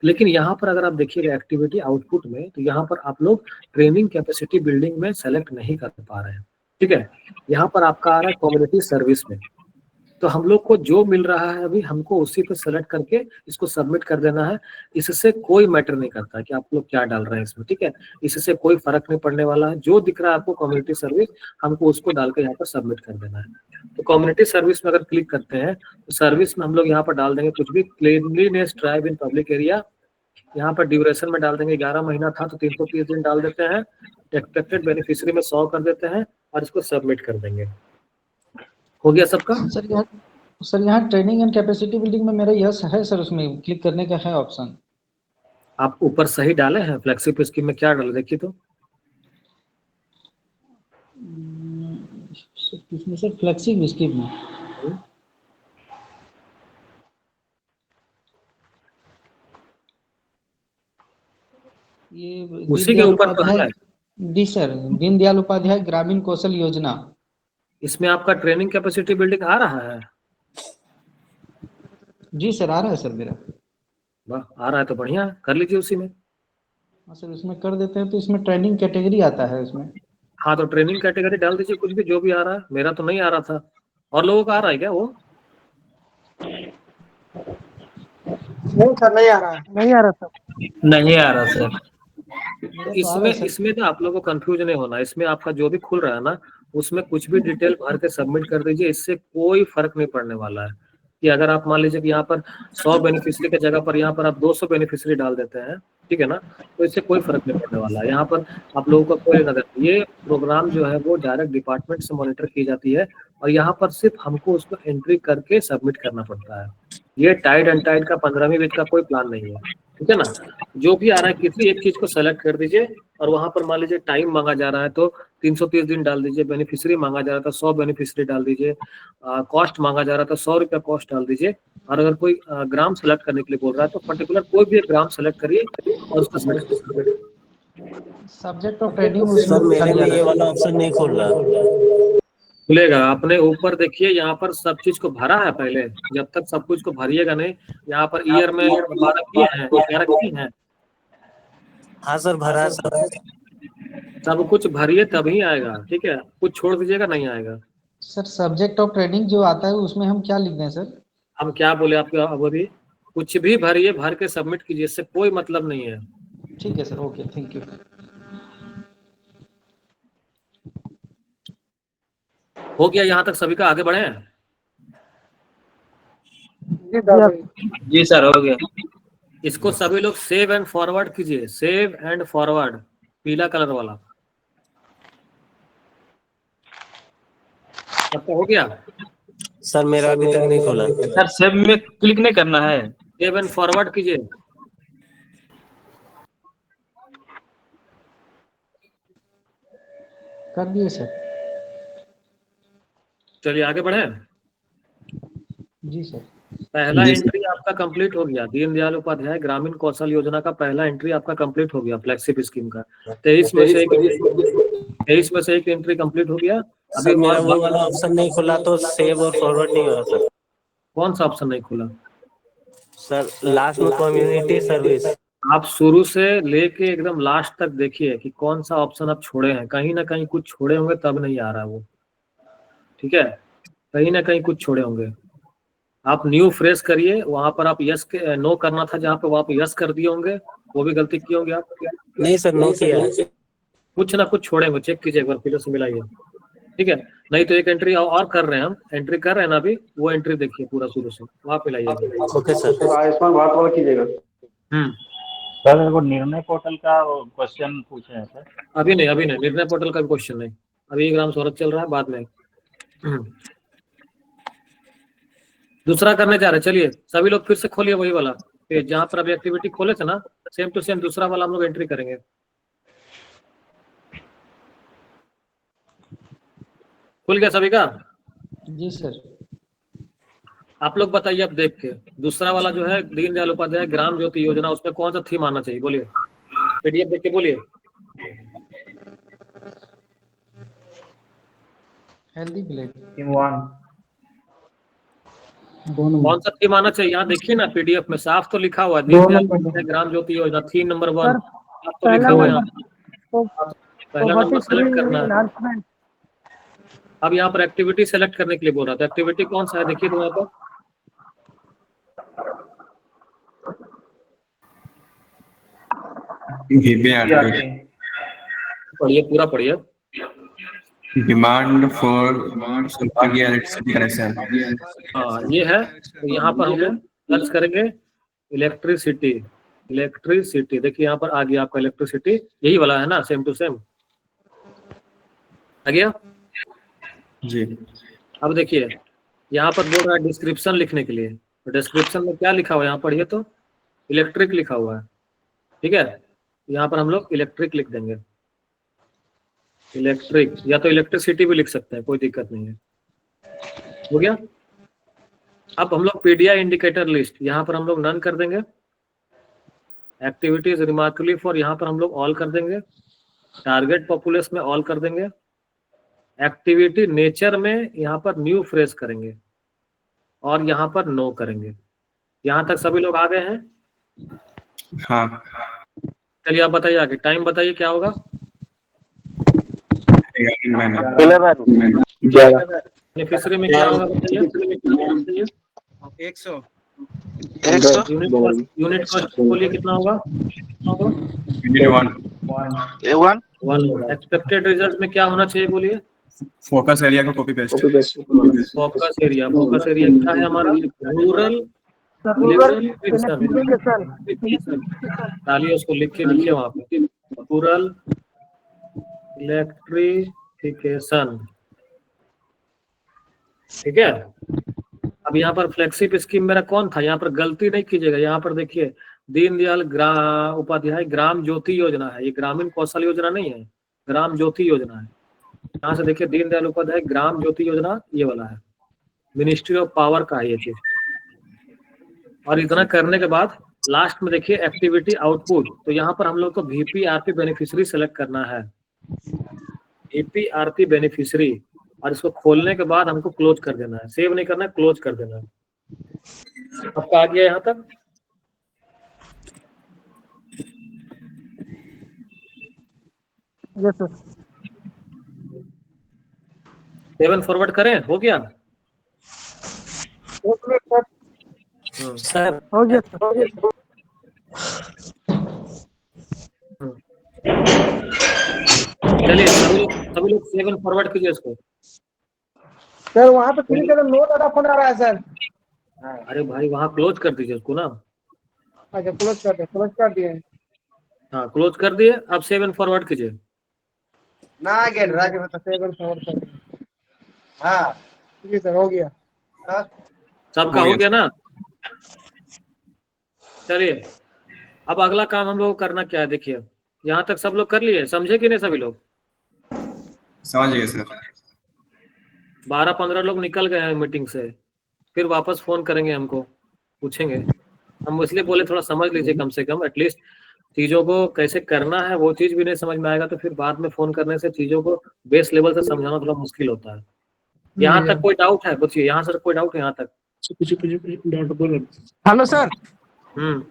लेकिन यहाँ पर अगर आप देखिएगा एक्टिविटी आउटपुट में, तो यहाँ पर आप लोग ट्रेनिंग कैपेसिटी बिल्डिंग में सेलेक्ट नहीं कर पा रहे हैं। ठीक है। यहाँ पर आपका आ रहा है कम्युनिटी सर्विस में, तो हम लोग को जो मिल रहा है अभी हमको उसी पे सेलेक्ट करके इसको सबमिट कर देना है। इससे कोई मैटर नहीं करता कि आप लोग क्या डाल रहे हैं इसमें, ठीक है। इससे कोई फर्क नहीं पड़ने वाला है। जो दिख रहा है आपको कम्युनिटी सर्विस, हमको उसको डाल के यहाँ पर सबमिट कर देना है। तो कम्युनिटी सर्विस में अगर क्लिक करते हैं तो सर्विस में हम लोग यहाँ पर डाल देंगे कुछ भी, cleanliness drive in public area. यहाँ पर ड्यूरेशन में डाल देंगे 11 महीना था तो 330 दिन डाल देते हैं। एक्सपेक्टेड बेनिफिशियरी में 100 कर देते हैं और इसको सबमिट कर देंगे। हो गया सबका? सर यहाँ ट्रेनिंग एंड कैपेसिटी बिल्डिंग में मेरा यस है सर, उसमें क्लिक करने का है ऑप्शन। आप ऊपर सही डाले हैं? फ्लेक्सिबल स्कीम में क्या डाले देखिए तो। इसमें सर फ्लेक्सिबल स्कीम में ये उसी के ऊपर तो है। जी सर, दीनदयाल उपाध्याय ग्रामीण कौशल योजना। इसमें आपका ट्रेनिंग कैपेसिटी बिल्डिंग आ रहा है? जी सर आ रहा है सर मेरा। वाह, आ रहा है तो बढ़िया, कर लीजिए उसी में। हाँ सर उसमें कर देते हैं तो इसमें ट्रेनिंग कैटेगरी आता है उसमें। हाँ तो ट्रेनिंग कैटेगरी डाल दीजिए कुछ भी, जो भी आ रहा है। मेरा तो नहीं आ रहा था, और लोगों का आ रहा है क्या वो? नहीं सर, नहीं आ रहा है। नहीं आ रहा सर। नहीं आ रहा सर। मेरा तो आ रहा इसमें है सर। इसमें तो आप लोगों को कंफ्यूज नहीं होना। इसमें आपका जो भी खुल रहा है ना, उसमें कुछ भी डिटेल भर के सबमिट कर दीजिए। इससे कोई फर्क नहीं पड़ने वाला है कि अगर आप मान लीजिए कि यहाँ पर 100 बेनिफिशियरी की जगह पर यहाँ पर आप 200 बेनिफिशियरी डाल देते हैं, ठीक है ना, तो इससे कोई फर्क नहीं पड़ने वाला है। यहाँ पर आप लोगों का कोई नजर, ये प्रोग्राम जो है वो डायरेक्ट डिपार्टमेंट से मॉनिटर की जाती है और यहाँ पर सिर्फ हमको उसको एंट्री करके सबमिट करना पड़ता है। ये टाइड एंड टाइड का 15वीं बैच का कोई प्लान नहीं है, ठीक है ना। जो भी आ रहा है किसी एक चीज को सेलेक्ट कर दीजिए और वहां पर मान लीजिए टाइम मांगा जा रहा है तो 330 दिन डाल दीजिए। बेनिफिशियरी मांगा जा रहा था 100 बेनिफिशियरी डाल दीजिए। कॉस्ट मांगा जा रहा था 100 रुपया कॉस्ट डाल दीजिए। और अगर कोई ग्राम सेलेक्ट करने के लिए बोल रहा है तो पर्टिकुलर कोई भी एक ग्राम सेलेक्ट करिए और उसका सब्जेक्ट ऑफ ट्रेनिंग सर मेरे में ये वाला ऑप्शन नहीं खुल रहा। खुलेगा। आपने ऊपर देखिए यहाँ पर सब चीज को भरा है पहले। जब तक सब कुछ को भरिएगा नहीं, यहाँ पर ईयर में 12 किए हैं, 11 किए हैं। हाँ सर भरा है सर। सब कुछ भरिए तभी आएगा, ठीक है। कुछ छोड़ दीजिएगा नहीं आएगा। सर सब्जेक्ट ऑफ ट्रेनिंग जो आता है उसमें हम क्या लिख दें सर? हम क्या बोले आपको अब अभी? कुछ भी भरिए, भर के सबमिट कीजिए, इससे कोई मतलब नहीं है। ठीक है सर, ओके, थैंक यू। हो गया यहाँ तक सभी का? आगे बढ़े? जी सर हो गया। इसको सभी लोग सेव एंड फॉरवर्ड कीजिए। सेव एंड फॉरवर्ड, पीला कलर वाला। आपका हो गया? सर मेरा अभी तक नहीं खुला। सर सेव में क्लिक नहीं करना है, सेव एंड फॉरवर्ड कीजिए। कर दिए सर। चलिए आगे बढ़े। जी सर। पहला एंट्री आपका कंप्लीट हो गया। दीनदयाल उपाध्याय ग्रामीण कौशल योजना का पहला एंट्री आपका कंप्लीट हो गया फ्लैगशिप स्कीम का। 23 में से एक एंट्री कंप्लीट हो गया। अभी मेरा वो वाला ऑप्शन नहीं खुला तो सेव और फॉरवर्ड नहीं हो रहा सर। कौन सा ऑप्शन नहीं खुला? सर लास्ट में कम्युनिटी सर्विस। आप शुरू से लेके एकदम लास्ट तक देखिए कि कौन सा ऑप्शन आप छोड़े हैं। कहीं ना कहीं कुछ छोड़े होंगे तब नहीं आ रहा वो, ठीक है। कहीं ना कहीं कुछ छोड़े होंगे। आप न्यू फ्रेश करिए, वहां पर आप यस नो करना था, जहाँ पे आप यस कर दिए होंगे, वो भी गलती किए होंगे आप। नहीं सर नो किया। कुछ ना कुछ छोड़े होंगे, चेक कीजिए एक बार, फिर से मिलाइए, ठीक है। नहीं तो एक एंट्री और कर रहे हैं हम, एंट्री कर रहे हैं ना अभी, वो एंट्री देखिए पूरा शुरू से, वहाँ पे लाइए। Okay sir. आयुष्मान भारत वाला कीजिएगा। सर मेरे को निर्णय पोर्टल का क्वेश्चन पूछे हैं सर। अभी नहीं निर्णय पोर्टल का क्वेश्चन नहीं, अभी ग्राम स्वराज चल रहा है, बाद में दूसरा करने जा रहे हैं। चलिए सभी लोग फिर से खोलिए वही वाला पेज जहाँ पर अभी एक्टिविटी खोले थे ना, सेम टू सेम दूसरा वाला हम लोग एंट्री करेंगे। खुल गया सभी का? जी सर। आप लोग बताइए अब देख के, दूसरा वाला जो है दीनदयाल उपाध्याय ग्राम ज्योति योजना, उसमें कौन सा थीम आना चाहिए? बोलिए, पीडीएफ देख के बोलिए। हेल्दी प्लेट टीम 1 कौन सा थीम आना चाहिए? यहाँ देखिए ना पीडीएफ में साफ तो लिखा हुआ है दीनदयाल उपाध्याय ग्राम ज्योति योजना थीम नंबर 1 तो लिखा हुआ है। पहला नंबर सेलेक्ट करना है। अब यहाँ पर एक्टिविटी सेलेक्ट करने के लिए बोल रहा था, एक्टिविटी कौन सा है देखिए तो यहाँ पर पढ़िए, पूरा पढ़िए। Demand for electricity connection. हाँ ये है, तो यहाँ पर हम लोग सर्च करेंगे इलेक्ट्रिसिटी। इलेक्ट्रिसिटी देखिए यहाँ पर आ गया आपका इलेक्ट्रिसिटी, यही वाला है ना, सेम टू सेम आ गया जी। अब देखिए यहाँ पर बोल रहा है डिस्क्रिप्शन लिखने के लिए, तो डिस्क्रिप्शन में क्या लिखा हुआ है यहाँ पढ़िए तो इलेक्ट्रिक लिखा हुआ है, ठीक है। यहाँ पर हम लोग इलेक्ट्रिक लिख देंगे, इलेक्ट्रिक, या तो इलेक्ट्रिसिटी भी लिख सकते हैं, कोई दिक्कत नहीं है। हो गया। अब हम लोग पीडीआई इंडिकेटर लिस्ट, यहाँ पर हम लोग नन कर देंगे। एक्टिविटीज रिमार्कबली फॉर, यहाँ पर हम लोग ऑल कर देंगे। टारगेट पॉपुलेशन में ऑल कर देंगे। एक्टिविटी नेचर में यहाँ पर न्यू फ्रेश करेंगे और यहाँ पर नो करेंगे। यहाँ तक सभी लोग आ गए हैं? हाँ। चलिए आप बताइए आगे, टाइम बताइए क्या होगा? 11 बेनिफिशियरी में क्या होगा बताइए? 100 यूनिट कॉस्ट बोलिए कितना होगा? 1 एक्सपेक्टेड रिजल्ट में क्या होना चाहिए बोलिए? फोकस एरिया का कॉपी पेस्ट। फोकस एरिया क्या है हमारा? रूरल डालिए उसको, लिखिए वहाँ पे रूरल इलेक्ट्रिफिकेशन, ठीक है। अब यहाँ पर फ्लेक्सिप स्कीम मेरा कौन था? यहाँ पर गलती नहीं कीजिएगा, यहाँ पर देखिए दीनदयाल उपाध्याय ग्राम ज्योति योजना है, ये ग्रामीण कौशल योजना नहीं है, ग्राम ज्योति योजना है। यहाँ से देखिए दीनदयाल उपाध्याय ग्राम ज्योति योजना ये वाला है, मिनिस्ट्री ऑफ पावर का है ये चीज। और इतना करने के बाद लास्ट में देखिए एक्टिविटी आउटपुट, तो यहाँ पर हम लोग को VPRP बेनिफिशियरी सेलेक्ट करना है, VPRP बेनिफिशियरी, और इसको खोलने के बाद हमको क्लोज कर देना है, सेव नहीं करना है, क्लोज कर देना है। आपका आ गया यहाँ तक? Yes sir. 7 फॉरवर्ड करें? हो गया सर? हो गया सर। चलिए सभी लोग 7 फॉरवर्ड कीजिए इसको। सर वहाँ पे क्लिक करो, नो डाटा फोन आ रहा है सर। अरे भाई वहाँ क्लोज कर दीजिए उसको ना। अच्छा क्लोज कर दिए। हाँ क्लोज कर दिए, अब 7 फॉरवर्ड कीजिए। ना अगेन राजू बता 7 फॉरवर्ड कर। हाँ जी सर हो गया। सबका हो गया ना? चलिए अब अगला काम हम लोग को करना क्या है, देखिए यहाँ तक सब लोग कर लिए, समझे कि नहीं सभी लोग? समझ गए सर। 12-15 लोग निकल गए हैं मीटिंग से, फिर वापस फोन करेंगे, हमको पूछेंगे। हम इसलिए बोले थोड़ा समझ लीजिए कम से कम, एटलीस्ट चीजों को कैसे करना है वो चीज भी नहीं समझ में आएगा तो फिर बाद में फोन करने से चीजों को बेस लेवल से समझाना थोड़ा मुश्किल होता है। यहाँ तक कोई डाउट है? पूछिए, यहाँ से कोई डाउट है यहाँ तक? Hello sir. Hmm,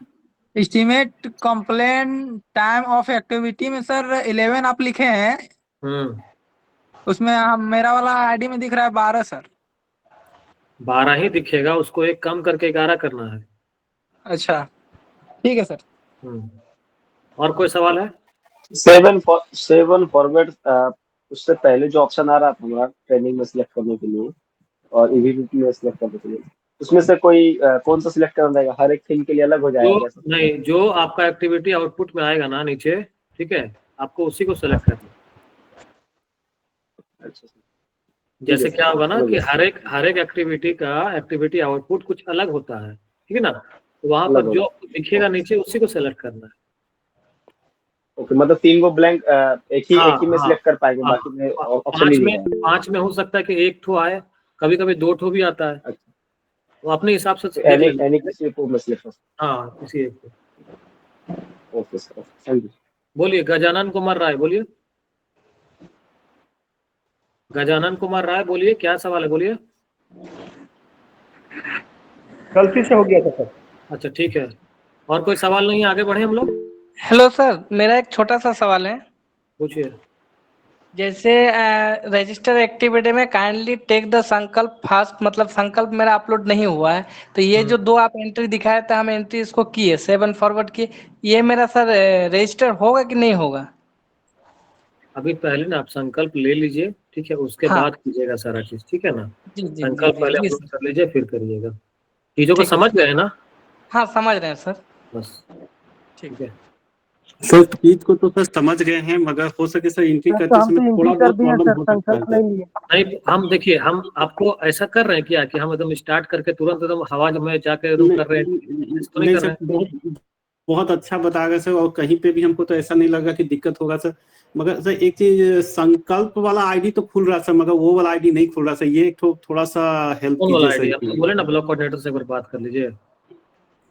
estimate complain time of activity में सर 11 आप लिखे हैं, उसमें मेरा वाला आईडी में दिख रहा है 12 सर। 12 ही दिखेगा, उसको एक कम करके 11 करना है। अच्छा ठीक है सर। और कोई सवाल है? 7 फॉरवर्ड, उससे पहले जो ऑप्शन आ रहा था हमारा ट्रेनिंग में सिलेक्ट करने के लिए और ईवीपी में सिलेक्ट करने के लिए, उसमें से कोई कौन सा सिलेक्ट करना रहेगा? हर एक थीम के लिए अलग हो जाएगा? नहीं, जो आपका एक्टिविटी आउटपुट में आएगा ना नीचे, ठीक है, आपको उसी को सिलेक्ट करना। अच्छा, जैसे क्या होगा ना कि हर एक एक्टिविटी का एक्टिविटी आउटपुट कुछ अलग होता है, ठीक है ना, तो वहां पर जो दिखेगा नीचे उसी को सिलेक्ट करना है। ओके, मतलब 3 को ब्लैंक एक ही में सिलेक्ट कर पाएंगे, बाकी में ऑप्शन नहीं है। 5 में हो सकता है कि 1 ठो आए, कभी कभी 2 ठो भी आता है। अच्छा, तो अपने हिसाब से एनी किसी को में सिलेक्ट कर। हाँ किसी एक को। Okay sir, thank you. बोलिए गजानन कुमार राय, बोलिए गजानन कुमार राय, बोलिए क्या सवाल है, बोलिए। गलती से हो गया था सर। अच्छा ठीक है, और कोई सवाल नहीं है, आगे बढ़े हम लोग। हेलो सर, मेरा एक छोटा सा सवाल है। पूछिए। जैसे रजिस्टर एक्टिविटी में काइंडली टेक द संकल्प फास्ट, मतलब संकल्प मेरा अपलोड नहीं हुआ है, तो ये जो दो आप एंट्री दिखाए थे, हम एंट्री इसको किए 7 फॉरवर्ड किए, ये मेरा सर रजिस्टर होगा कि नहीं होगा? अभी पहले ना आप संकल्प ले लीजिए, ठीक है, उसके हाँ। बाद कीजिएगा सारा चीज, ठीक है ना। जी जी संकल्प जी, पहले जी, अपलोड कर लीजिए, फिर करिएगा। चीजों को ठीक है। समझ गए ना? हाँ समझ रहे हैं सर। बस ठीक है। सर चीज को तो सर समझ गए हैं, मगर हो सके सर एंट्री तो करते हम तो समय एंट्री थोड़ा कर बहुत दिए प्रॉब्लम सर, हो सकता है संकल्प सर। नहीं लिए। नहीं, हम देखिए, हम आपको ऐसा कर रहे हैं क्या कि हम एकदम स्टार्ट करके तुरंत एकदम हवा में जाके एकदम कर रहे हैं? तो नहीं नहीं कर सर, रहे हैं। बहुत अच्छा बता गए सर, और कहीं पे भी हमको तो ऐसा नहीं लगा कि दिक्कत होगा सर। मगर सर एक चीज, संकल्प वाला आईडी तो खुल रहा है सर, मगर वो वाला आईडी नहीं खुल रहा सर, ये थोड़ा सा हेल्प कौन वाला कीजिए आईडी? सर। आप तो बोले ना ब्लॉक कोऑर्डिनेटर से एक बार बात कर लीजिए।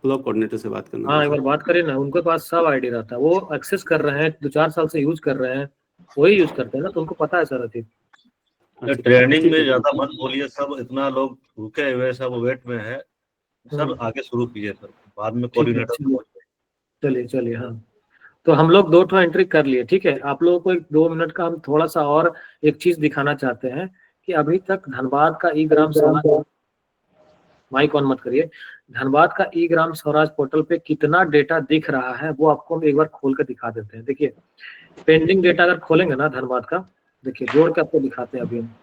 ब्लॉक कोऑर्डिनेटर से बात करना हाँ, एक है बार बात करिए ना, उनके पास सब आईडी रहता है, वो एक्सेस कर रहे हैं, 2-4 साल से यूज कर रहे हैं, वही यूज करते हैं ना, तो उनको पता है सारा चीज। ट्रेनिंग में ज्यादा मत बोलिए, सब इतना लोग रुके हुए, सब वेट में है, सब आगे शुरू कीजिए सर, बाद में कोऑर्डिनेटर। चलिए चलिए, हाँ, तो हम लोग 2 एंट्री कर लिए, ठीक है। आप लोगों को 2 मिनट का हम थोड़ा सा और एक चीज दिखाना चाहते हैं कि अभी तक धनबाद का ई ग्राम स्वराज, माइक ऑन मत करिए, धनबाद का ई ग्राम स्वराज पोर्टल पे कितना डेटा दिख रहा है वो आपको हम एक बार खोल कर दिखा देते हैं। देखिए, पेंडिंग डेटा अगर खोलेंगे ना धनबाद का, देखिए जोड़ के आपको दिखाते हैं अभी हम।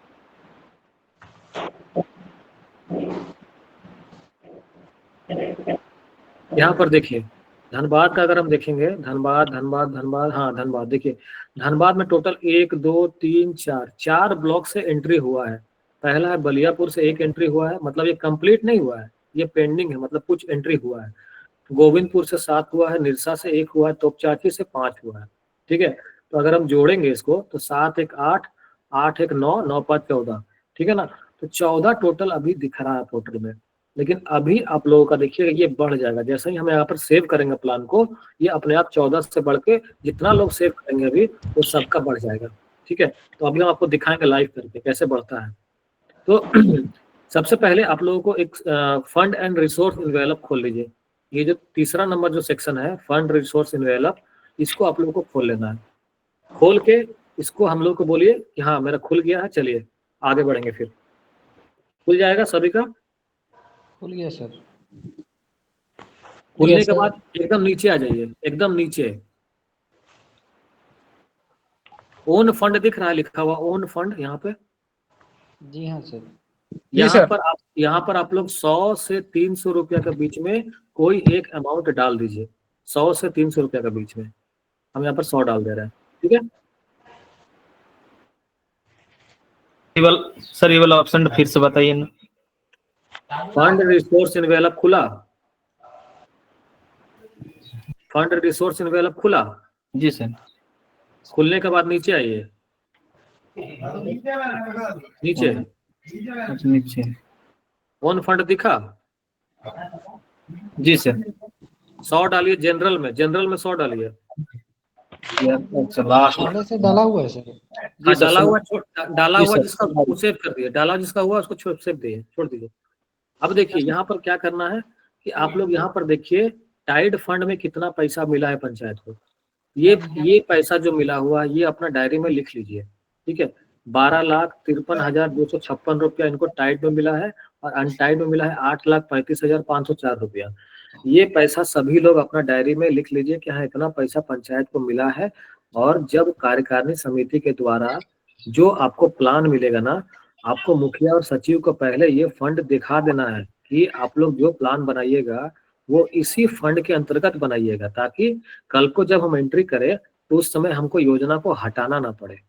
यहाँ पर देखिए धनबाद का अगर हम देखेंगे, धनबाद धनबाद धनबाद, हाँ धनबाद, देखिए धनबाद में टोटल 1 2 3 4 ब्लॉक से एंट्री हुआ है। पहला है बलियापुर से 1 एंट्री हुआ है, मतलब ये कंप्लीट नहीं हुआ है, ये पेंडिंग है, मतलब कुछ एंट्री हुआ है। गोविंदपुर से 7 हुआ है, निरसा से 1 हुआ है, तोपचाची से 5 हुआ है, ठीक है। तो अगर हम जोड़ेंगे इसको तो 7 1 8, 8 1 9, 9 5 14, ठीक है ना। तो 14 टोटल अभी दिख रहा है पोर्टल में, लेकिन अभी आप लोगों का देखिएगा ये बढ़ जाएगा, जैसे ही हम यहाँ पर सेव करेंगे प्लान को, ये अपने आप 14 से बढ़ के जितना लोग सेव करेंगे अभी वो सबका बढ़ जाएगा, ठीक है। तो अभी हम आपको दिखाएंगे लाइव करके कैसे बढ़ता है। तो सबसे पहले आप लोगों को एक फंड एंड रिसोर्स इन्वेलप खोल लीजिए। ये जो तीसरा नंबर जो सेक्शन है फंड रिसोर्स इन्वेलप, इसको आप लोगों को खोल लेना है। खोल के इसको हम लोग को बोलिए कि हाँ मेरा खुल गया है, चलिए आगे बढ़ेंगे। फिर खुल जाएगा सभी का? खुल गया सर। खुलने के बाद एकदम नीचे आ जाइए, एकदम नीचे ओन फंड दिख रहा है लिखा हुआ, ओन फंड यहाँ पे। जी हाँ सर। यहाँ पर आप लोग 100 से 300 रुपया के बीच में कोई एक अमाउंट डाल दीजिए, 100 से 300 रुपया के बीच में। हम यहाँ पर 100 डाल दे रहे हैं, ठीक है। सर ये वाला ऑप्शन फिर से बताइए ना। फंड रिसोर्स इन्वेलप खुला, फंड रिसोर्स इन्वेलप खुला जी सर। खुलने के बाद नीचे आइए, नीचे नीचे ओन फंड दिखा? जी सर। 100 डालिए जनरल में, जनरल में 100 डालिए। पहले से डाला हुआ है सर। हाँ, डाला हुआ जिसका वो सेव कर दिए, डाला जिसका हुआ उसको सेव दिए, छोड़ दीजिए। अब देखिए यहाँ पर क्या करना है कि आप लोग यहाँ पर देखिए टाइड फंड में कितना पैसा मिला है पंचायत को। ये पैसा जो मिला हुआ ये अपना डायरी में लिख लीजिए, ठीक है। 12,53,256 रुपया इनको टाइड में मिला है और अनटाइड में मिला है 8,35,504 रुपया। ये पैसा सभी लोग अपना डायरी में लिख लीजिए कि हाँ इतना पैसा पंचायत को मिला है। और जब कार्यकारिणी समिति के द्वारा जो आपको प्लान मिलेगा ना, आपको मुखिया और सचिव को पहले ये फंड दिखा देना है कि आप लोग जो प्लान बनाइएगा वो इसी फंड के अंतर्गत बनाइएगा, ताकि कल को जब हम एंट्री करें तो उस समय हमको योजना को हटाना ना पड़े।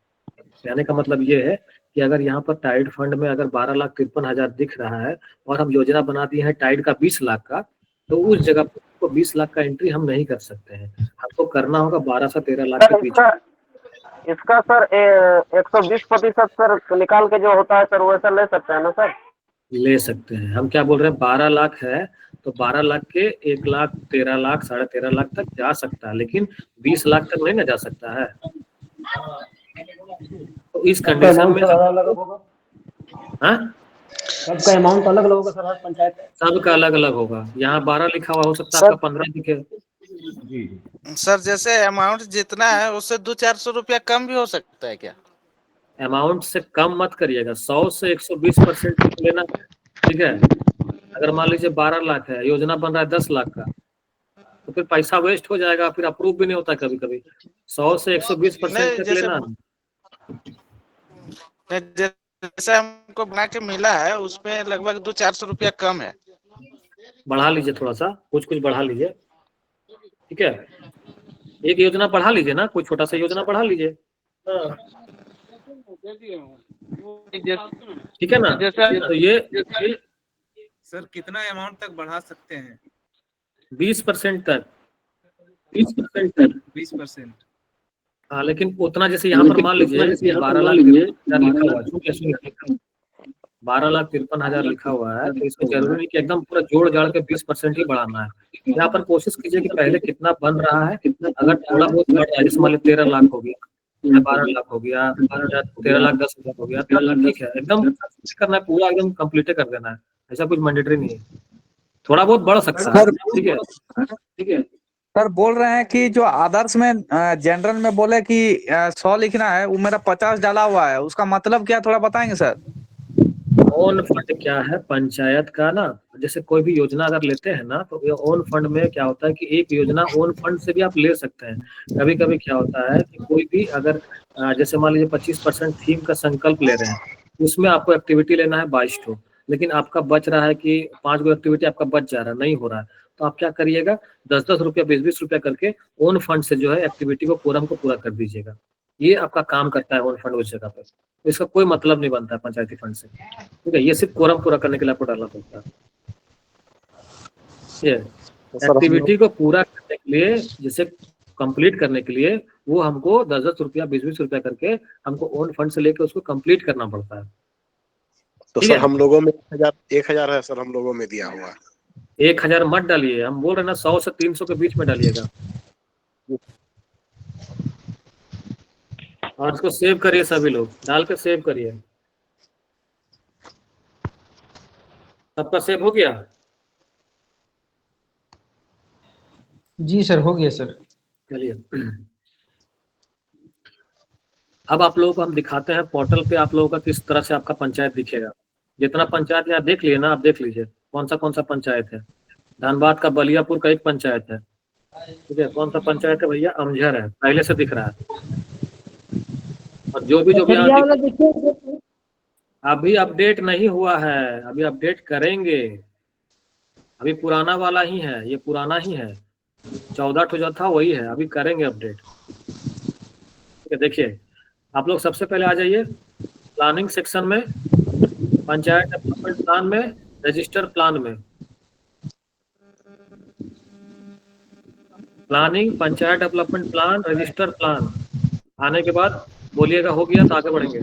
कहने का मतलब ये है कि अगर यहाँ पर टाइड फंड में अगर 12,53,000 दिख रहा है और हम योजना बना दिए हैं टाइड का 20 लाख का, तो उस जगह पर 20 लाख का एंट्री हम नहीं कर सकते हैं, हमको करना होगा 12 से 13 लाख के बीच। इसका सर 120% सर निकाल के जो होता है सर वैसा ले सकते हैं ना सर? ले सकते हैं। हम क्या बोल रहे हैं, 12 लाख है तो 12 लाख के 1 लाख 13 लाख 13.5 लाख तक जा सकता है, लेकिन 20 लाख तक नहीं ना जा सकता है। तो इस कंडीशन में सबका अमाउंट अलग अलग होगा सर, हर पंचायत सबका अलग अलग होगा। यहाँ 12 लिखा हुआ, हो सकता है आपका 15 दिखे। सर जैसे अमाउंट जितना है उससे 200-400 रुपया कम भी हो सकता है क्या? अमाउंट से कम मत करिएगा। 100 से 120% लेना, ठीक है। अगर मान लीजिए 12 लाख है, योजना बन रहा है 10 लाख का, तो फिर पैसा वेस्ट हो जाएगा, फिर अप्रूव भी नहीं होता कभी कभी। 100 से 120% तक लेना। जैसे हमको बना के मिला है उसमें लगभग 200-400 रुपया कम है। बढ़ा लीजिए थोड़ा सा, कुछ बढ़ा लीजिए, ठीक है। एक योजना बढ़ा लीजिए ना, कोई छोटा सा योजना बढ़ा लीजिए, ठीक है ना। तो ये सर कितना अमाउंट तक बढ़ा सकते हैं? 20% तक। 20%। हाँ, लेकिन उतना जैसे यहाँ पर मान लीजिए 12,53,000 लिखा हुआ है, तो इसमें जरूरी नहीं कि एकदम पूरा जोड़ जाड़ के 20% ही बढ़ाना है। यहाँ पर कोशिश कीजिए कि पहले कितना बन रहा है, अगर थोड़ा बहुत बढ़ रहा है, जैसे मान लीजिए 13 लाख हो गया, 12 लाख हो गया, 13,10,000 हो गया, ठीक है। एकदम करना है, पूरा एकदम कंप्लीट कर देना है, ऐसा कुछ मैंडेटरी नहीं है। थोड़ा बहुत बढ़ सकता है, ठीक है। सर बोल रहे हैं कि जो आदर्श में जनरल में बोले कि 100 लिखना है, वो मेरा 50 डाला हुआ है, उसका मतलब क्या थोड़ा बताएंगे सर? ओन फंड क्या है पंचायत का ना, जैसे कोई भी योजना अगर लेते हैं ना, तो ये ओन फंड में क्या होता है कि एक योजना ओन फंड से भी आप ले सकते हैं। कभी कभी क्या होता है कि कोई भी अगर जैसे मान लीजिए 25% थीम का संकल्प ले रहे हैं, उसमें आपको एक्टिविटी लेना है 22 ठो, लेकिन आपका बच रहा है कि 5 गो एक्टिविटी आपका बच जा रहा है, नहीं हो रहा है, तो आप क्या करिएगा, 10-10 रुपया 20-20 रुपया करके ओन फंड से जो है एक्टिविटी को कोरम को पूरा कर दीजिएगा। ये आपका काम करता है ओन फंड उस जगह पर। इसका कोई मतलब नहीं बनता है पंचायती फंड से, ठीक है। ये सिर्फ कोरम पूरा करने के लिए आपको डालना पड़ता है। ये एक्टिविटी को पूरा करने के लिए, जैसे कंप्लीट करने के लिए, वो हमको 10-10 रुपया 20-20 रुपया करके हमको ओन फंड से लेके उसको कंप्लीट करना पड़ता है। तो सर हम लोगों में 1,000 है सर, हम लोगों में दिया हुआ है। 1,000 मत डालिए, हम बोल रहे ना 100 से 300 के बीच में डालिएगा, और इसको सेव करिए, सभी लोग डाल के सेव करिए। सबका सेव हो गया? जी सर, हो गया सर। चलिए, अब आप लोगों को हम दिखाते हैं पोर्टल पे आप लोगों का किस तरह से आपका पंचायत दिखेगा। जितना पंचायत यहाँ देख लिए ना, आप देख लीजिए कौन सा पंचायत है। धनबाद का बलियापुर का एक पंचायत है, ठीक है। कौन सा पंचायत है भैया? अमझर है, पहले से दिख रहा है। और जो भी अभी अपडेट नहीं हुआ है, अभी अपडेट करेंगे, अभी पुराना वाला ही है, ये पुराना ही है, 14 ठो जो था वही है, अभी करेंगे अपडेट, ठीक है। देखिए आप लोग सबसे पहले आ जाइए प्लानिंग सेक्शन में, पंचायत डेवलपमेंट प्लान में, रजिस्टर प्लान में, planning, panchayat development plan, register plan. आने के बाद बोलिएगा हो गया तो आगे बढ़ेंगे।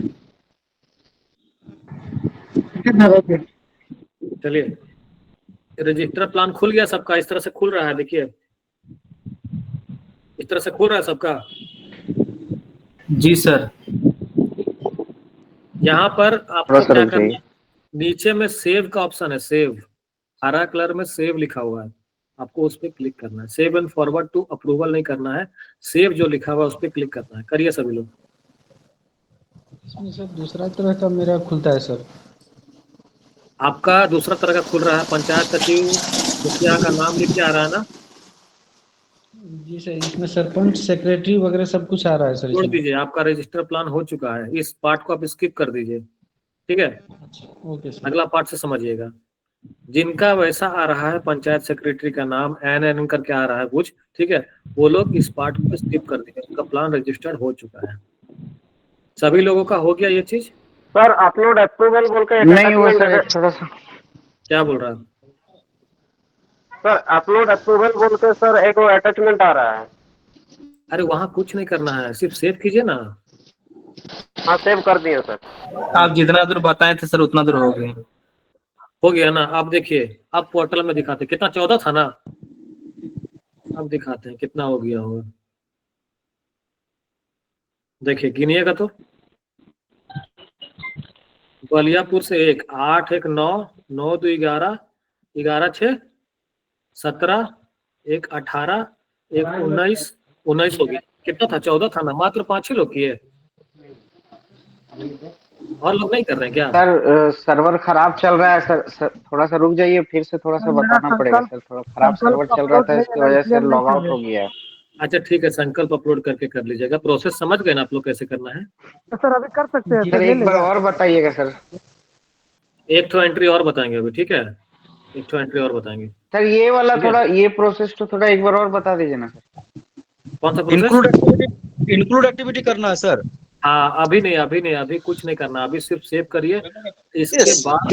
चलिए, रजिस्टर प्लान खुल गया सबका, इस तरह से खुल रहा है, देखिए इस तरह से खुल रहा है सबका। जी सर। यहाँ पर आपको क्या करना है, नीचे में सेव का ऑप्शन है, सेव, हरा कलर में सेव लिखा हुआ है, आपको उस पर क्लिक करना है। Save and forward to approval नहीं करना है, सेव जो लिखा हुआ है उस पर क्लिक करना है। करिए सभी लोग। इसमें सर दूसरा तरह का मेरा खुलता है सर। आपका दूसरा तरह का खुल रहा है, पंचायत सचिव मुखिया का नाम लिख के आ रहा है ना? जी सर, इसमें सरपंच, सेक्रेटरी वगैरह सब कुछ आ रहा है सर। छोड़ दीजिए, आपका रजिस्टर प्लान हो चुका है, इस पार्ट को आप स्किप कर दीजिए, ठीक है। Okay sir. अगला पार्ट से समझिएगा। जिनका वैसा आ रहा है, पंचायत सेक्रेटरी का नाम एन करके आ रहा है कुछ, ठीक है, वो लोग इस पार्ट को स्किप कर दीजिए, उनका प्लान रजिस्टर्ड हो चुका है। सभी लोगों का हो गया ये चीज? सर अपलोड अप्रूवल बोल के नहीं हुआ सर, थोड़ा सा। क्या बोल रहा है सर? अपलोड अप्रूवल बोल के सर एक अटैचमेंट आ रहा है। अरे वहाँ कुछ नहीं करना है, सिर्फ सेव कीजिए ना। हाँ सेव कर दिए सर। आप जितना दूर बताए थे सर उतना दूर हो गए। हो गया ना? आप देखिए, आप पोर्टल में दिखाते कितना, 14 था ना, अब दिखाते हैं कितना हो गया होगा। देखिए गिनिएगा तो, बलियापुर से 1, 8, 1, 9, 9, 2, 11, 11, 6, 17, 1, 18, 1, 19, 19 हो गया। कितना था? 14 था ना, मात्र 5 ही लोग किए। और लोग नहीं कर रहे हैं क्या? सर सर्वर खराब चल रहा है सर, थोड़ा सा रुक जाइए, फिर से थोड़ा सा मेरा बताना पड़ेगा सर, थोड़ा खराब सर्वर चल रहा था, इसकी वजह से लॉग आउट हो गया है। अच्छा ठीक है, संकल्प अपलोड करके कर लीजिएगा। प्रोसेस समझ गए ना आप लोग कैसे करना है? तो सर अभी कर सकते हैं सर एक बार और बताइएगा सर। एक तो एंट्री और बताएंगे अभी, ठीक है? एक तो एंट्री और बताएंगे सर ये वाला ठीक है? थोड़ा, ये प्रोसेस तो थोड़ा एक बार और बता दीजिए ना सर। कौन सा प्रोसेस? इंक्लूड एक्टिविटी करना है सर। हाँ अभी नहीं, अभी नहीं, अभी कुछ नहीं करना, अभी सिर्फ सेव करिए। इसके बाद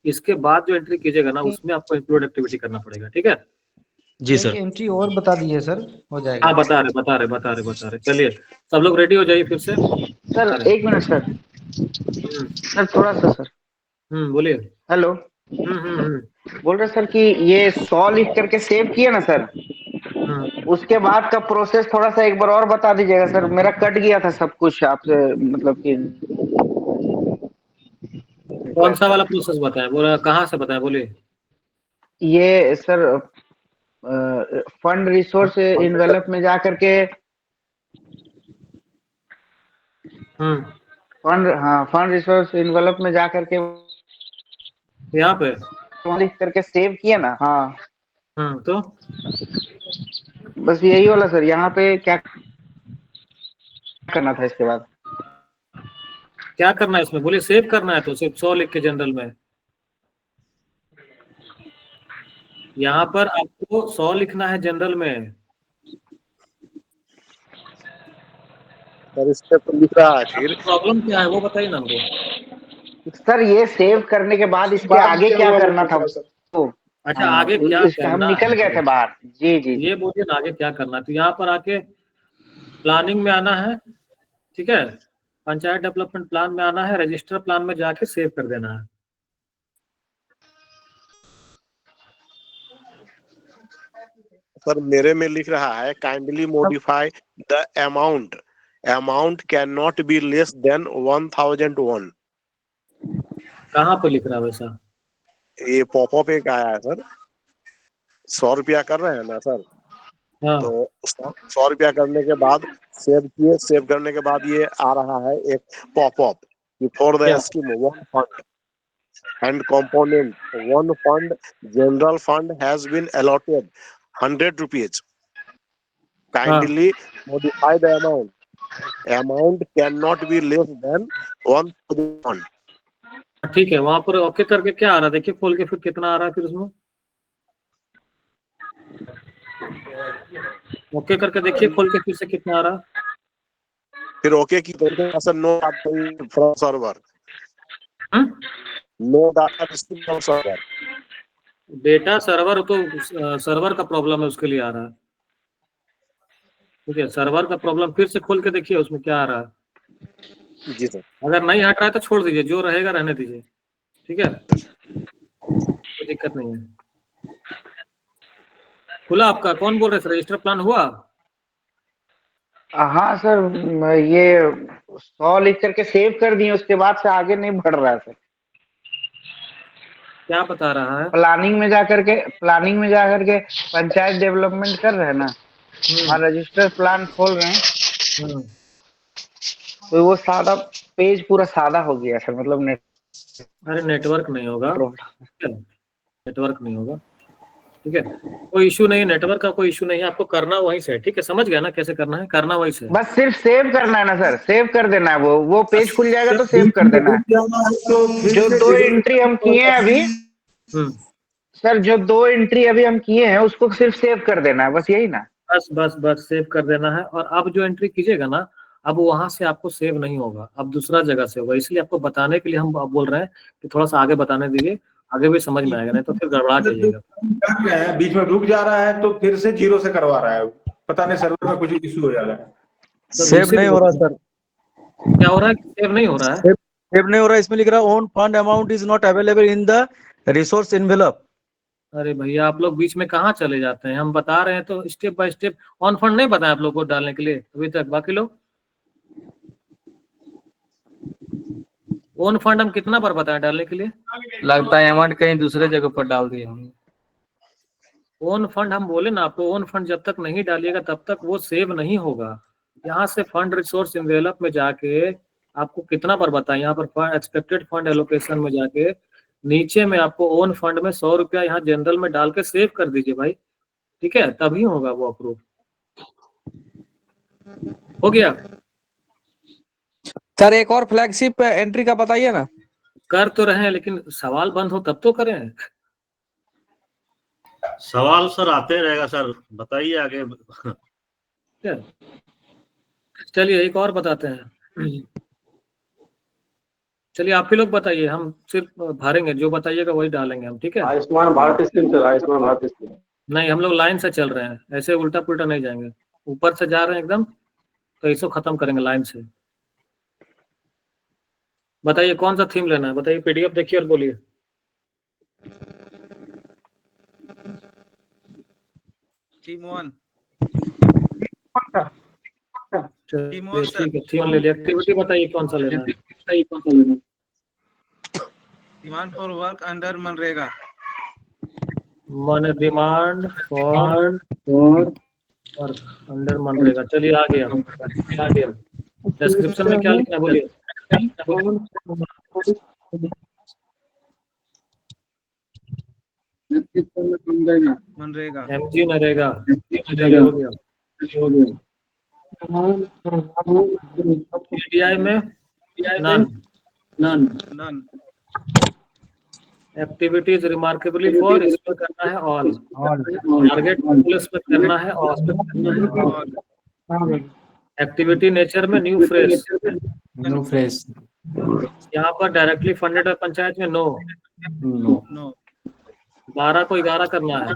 इसके बाद जो एंट्री कीजिएगा ना, उसमें आपको इंक्लूड एक्टिविटी करना पड़ेगा, ठीक है? जी सर। एंट्री और बता दीजिए सर, हो जाएगा। हाँ बता रहे। चलिए सब लोग रेडी हो जाइए फिर से। सर एक मिनट सर, सर थोड़ा सा सर। बोलिए। हेलो। बोल रहे सर कि ये 100 लिख करके सेव किए ना सर, उसके बाद का प्रोसेस थोड़ा सा एक बार और बता दीजिएगा सर, मेरा कट गया था सब कुछ आपसे, मतलब कि कौन सा वाला प्रोसेस बताएं, बोला कहाँ से बताएं, बोलिए। ये सर फंड रिसोर्स इन्वेलप में जा करके फंड रिसोर्स इन्वेलप में जा करके यहाँ पे लिख करके सेव किया ना। हाँ तो बस यही वाला सर, यहाँ पे क्या करना था इसके बाद? क्या करना है इसमें, बोलिए। सेव करना है तो सिर्फ 100 लिख के जनरल में, यहाँ पर आपको 100 लिखना है जनरल में। सर इस पे तो लिख रहा है, फिर प्रॉब्लम क्या है वो बताइए ना हमको। सर ये सेव करने के बाद इसके आगे क्या करना था? अच्छा आगे क्या करना, हम निकल गए थे बाहर। जी ये बोलिए ना, आगे क्या करना है? तो यहाँ पर आके प्लानिंग में आना है, ठीक है? पंचायत डेवलपमेंट प्लान में आना है, रजिस्टर प्लान में जाके सेव कर देना है। सर मेरे में लिख रहा है kindly modify the amount can not be less than 1001। कहाँ पे लिख रहा है वैसा? ये पॉपअप एक आया है सर, 100 रुपया कर रहे हैं ना सर। हाँ। तो 100 रुपया करने के बाद सेव किए, सेव करने के बाद ये आ रहा है एक popup, for the scheme 1 fund and component 1 fund general fund has been allotted 100 rupees. Kindly modify the amount cannot be less than 1,000. ठीक है, वहां पर ओके करके क्या आ रहा है देखिए, खोल के फिर कितना आ रहा है फिर उसमें ओके करके देखिए, खोल के फिर से कितना आ रहा है। फिर ओके की sir, no from server, no data receive from server. Data server तो सर्वर का प्रॉब्लम है, उसके लिए आ रहा है, ठीक है? सर्वर का प्रॉब्लम, फिर से खोल के देखिए उसमें क्या आ रहा है। जी सर। अगर नहीं हट रहा है तो छोड़ दीजिए, जो रहेगा रहने दीजिए, ठीक है? कोई दिक्कत नहीं है। खुला आपका? कौन बोल रहे थे? रजिस्टर प्लान हुआ? हाँ सर, ये 100 लिख करके सेव कर दिए, उसके बाद से आगे नहीं बढ़ रहा है सर। क्या बता रहा है? प्लानिंग में जाकर के पंचायत डेवलपमेंट कर रहे हैं ना, और रजिस्टर प्लान खोल रहे हैं, तो वो सादा पेज पूरा सादा हो गया सर, मतलब अरे नेटवर्क नहीं होगा, नेटवर्क नहीं होगा, ठीक है? कोई इशू नहीं है, नेटवर्क का कोई इशू नहीं है, आपको करना वहीं से, ठीक है? समझ गया ना कैसे करना है? करना वहीं से, बस सिर्फ सेव करना है ना सर, सेव कर देना है, वो पेज खुल जाएगा तो सेव कर देना है। जो 2 एंट्री हम किए हैं अभी सर, जो 2 एंट्री अभी हम किए हैं उसको सिर्फ सेव कर देना है, बस यही ना? बस सेव कर देना है। और अब जो एंट्री कीजिएगा ना, अब वहां से आपको सेव नहीं होगा, अब दूसरा जगह से होगा। इसलिए आपको बताने के लिए हम बोल रहे हैं कि थोड़ा सा आगे बताने दीजिए, आगे भी समझ में आएगा, नहीं तो फिर गड़बड़ा जाइएगा। बीच में रुक जा रहा है तो फिर से 0 से करवा रहा है, पता नहीं सर्वर में कुछ इशू हो जा रहा है। सेव नहीं हो रहा सर। क्या हो रहा है? सेव नहीं हो रहा है। सेव नहीं हो रहा है, इसमें लिख रहा है own fund amount is not available in the resource envelope. अरे भैया आप लोग बीच में कहाँ चले जाते हैं? हम बता रहे हैं तो step by step. On fund नहीं बताया आप लोग को डालने के लिए अभी तक? बाकी लोग ओन फंड हम कितना बार बताया डालने के लिए? लगता है अमाउंट कहीं दूसरे जगह पर डाल दिए होंगे। ओन फंड हम बोले ना आपको, ओन फंड जब तक नहीं डालिएगा तब तक वो सेव नहीं होगा। यहाँ से फंड रिसोर्स इनवेलप में जाके आपको कितना बार बताएं, यहाँ पर एक्सपेक्टेड फंड एलोकेशन में जाके नीचे में आपको ओन फंड में 100 रुपया यहाँ जनरल में डाल के सेव कर दीजिए भाई, ठीक है, तभी होगा वो अप्रूव। हो गया सर एक और फ्लैगशिप एंट्री का बताइए ना। कर तो रहे हैं लेकिन सवाल बंद हो तब तो करें। सवाल सर आते रहेगा सर, बताइए आगे। चलिए एक और बताते हैं। चलिए आप ही लोग बताइए, हम सिर्फ भरेंगे, जो बताइएगा वही डालेंगे हम, ठीक है। Ayushman Bharat scheme sir, Ayushman Bharat scheme. नहीं, हम लोग लाइन से चल रहे हैं, ऐसे उल्टा पुल्टा नहीं जाएंगे, ऊपर से जा रहे हैं एकदम, तो इसको खत्म करेंगे लाइन से। बताइए कौन सा थीम लेना है, बताइए, पीडीएफ देखिए और बोलिए। थीम 1। ठीक है, थीम ले लिया। एक्टिविटी बताइए कौन सा लेना है। Demand for work under MNREGA. Demand for work under MNREGA. चलिए आ गया। डिस्क्रिप्शन में क्या लिखना है बोलिए। मनरेगा, एमजी नरेगा, हो गया। पीडीआई में नन। एक्टिविटीज रिमार्केबली फॉर, इसमें करना है ऑल। टारगेट पुलिस में करना है ऑल। एक्टिविटी नेचर में न्यू फ्रेश। यहाँ पर डायरेक्टली फंडेड है पंचायत में नो। 12 को 11 करना है।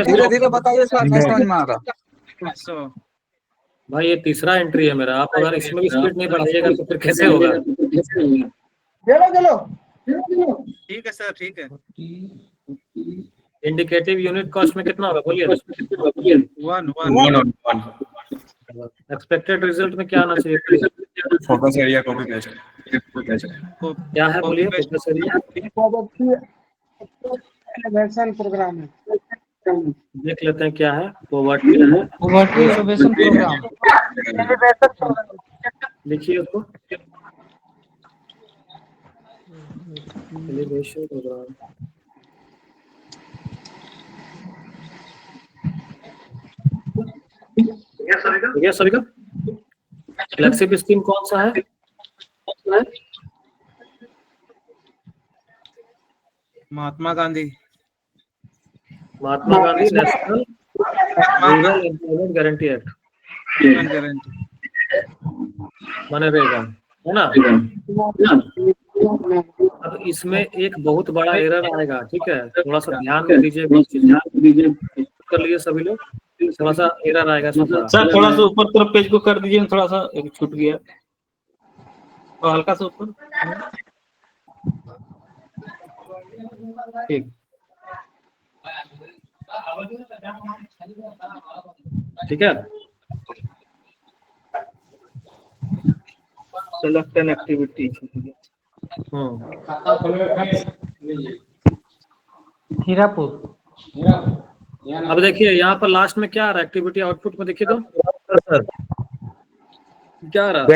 धीरे धीरे बताइए सर, नहीं समझ में आ रहा। भाई ये तीसरा एंट्री है मेरा, आप अगर इसमें भी स्पीड नहीं बढ़ाइएगा तो फिर कैसे होगा। ठीक है सर, ठीक है। इंडिकेटिव यूनिट कॉस्ट में कितना होगा बोलिए। 1। एक्सपेक्टेड रिजल्ट में क्या आना चाहिए। Focus area copy paste. क्या है बोलिए। फोकस एरिया प्रोग्राम है, देख लेते हैं क्या है। पॉवर्टी इनोवेशन प्रोग्राम लिखिए उसको। एलिवेशन प्रोग्राम सॉरी का फ्लेक्सिबल स्कीम कौन सा है। Mahatma Gandhi national rural employment guarantee act, MNREGA है ना। अब इसमें एक बहुत बड़ा एरर आएगा, ठीक है, थोड़ा सा ध्यान में दीजिए। कर लिए सभी लोग, थोड़ा सा एरर आएगा सर, थोड़ा सा ऊपर तरफ पेज को कर दीजिए, थोड़ा सा एक छूट गया और हल्का सा ऊपर। ठीक है। Select an activity. हीरापुर। अब देखिए यहाँ पर लास्ट में क्या आ रहा है, एक्टिविटी आउटपुट में देखिए तो क्या आ रहा है।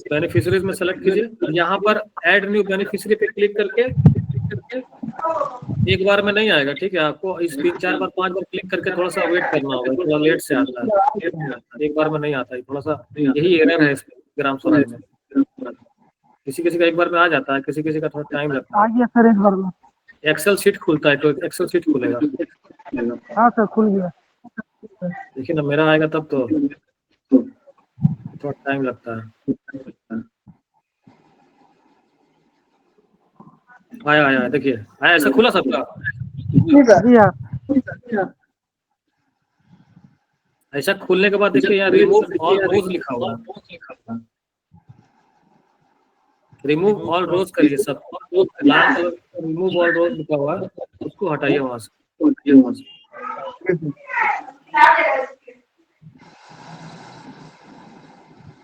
बेनिफिशियरीज में सेलेक्ट कीजिए। यहाँ पर ऐड न्यू बेनिफिशियरी पे क्लिक करके एक बार में नहीं आएगा, ठीक है, आपको इस 3-4 बार 5 बार क्लिक करके थोड़ा सा वेट करना होगा, थोड़ा लेट से आता है, एक बार में नहीं आता है, थोड़ा सा यही एरर है इस ग्राम स्वराज में। किसी किसी का एक बार में आ जाता है, किसी किसी का थोड़ा टाइम लगता है। आ गया सर एक बार में। एक्सेल शीट खुलता है तो एक्सेल शीट खुलेगा। हाँ सर खुल गया। देखिए ना, मेरा आएगा तब तो थोड़ा टाइम लगता है। आया देखिए, आया, ऐसा खुला सबका। ऐसा खुलने के बाद देखिए यहाँ रिमूव ऑल रोज लिखा हुआ है। रिमूव ऑल रोज करिए सब, लाल कलर रिमूव ऑल रोज लिखा हुआ है, उसको हटाइए वहां से।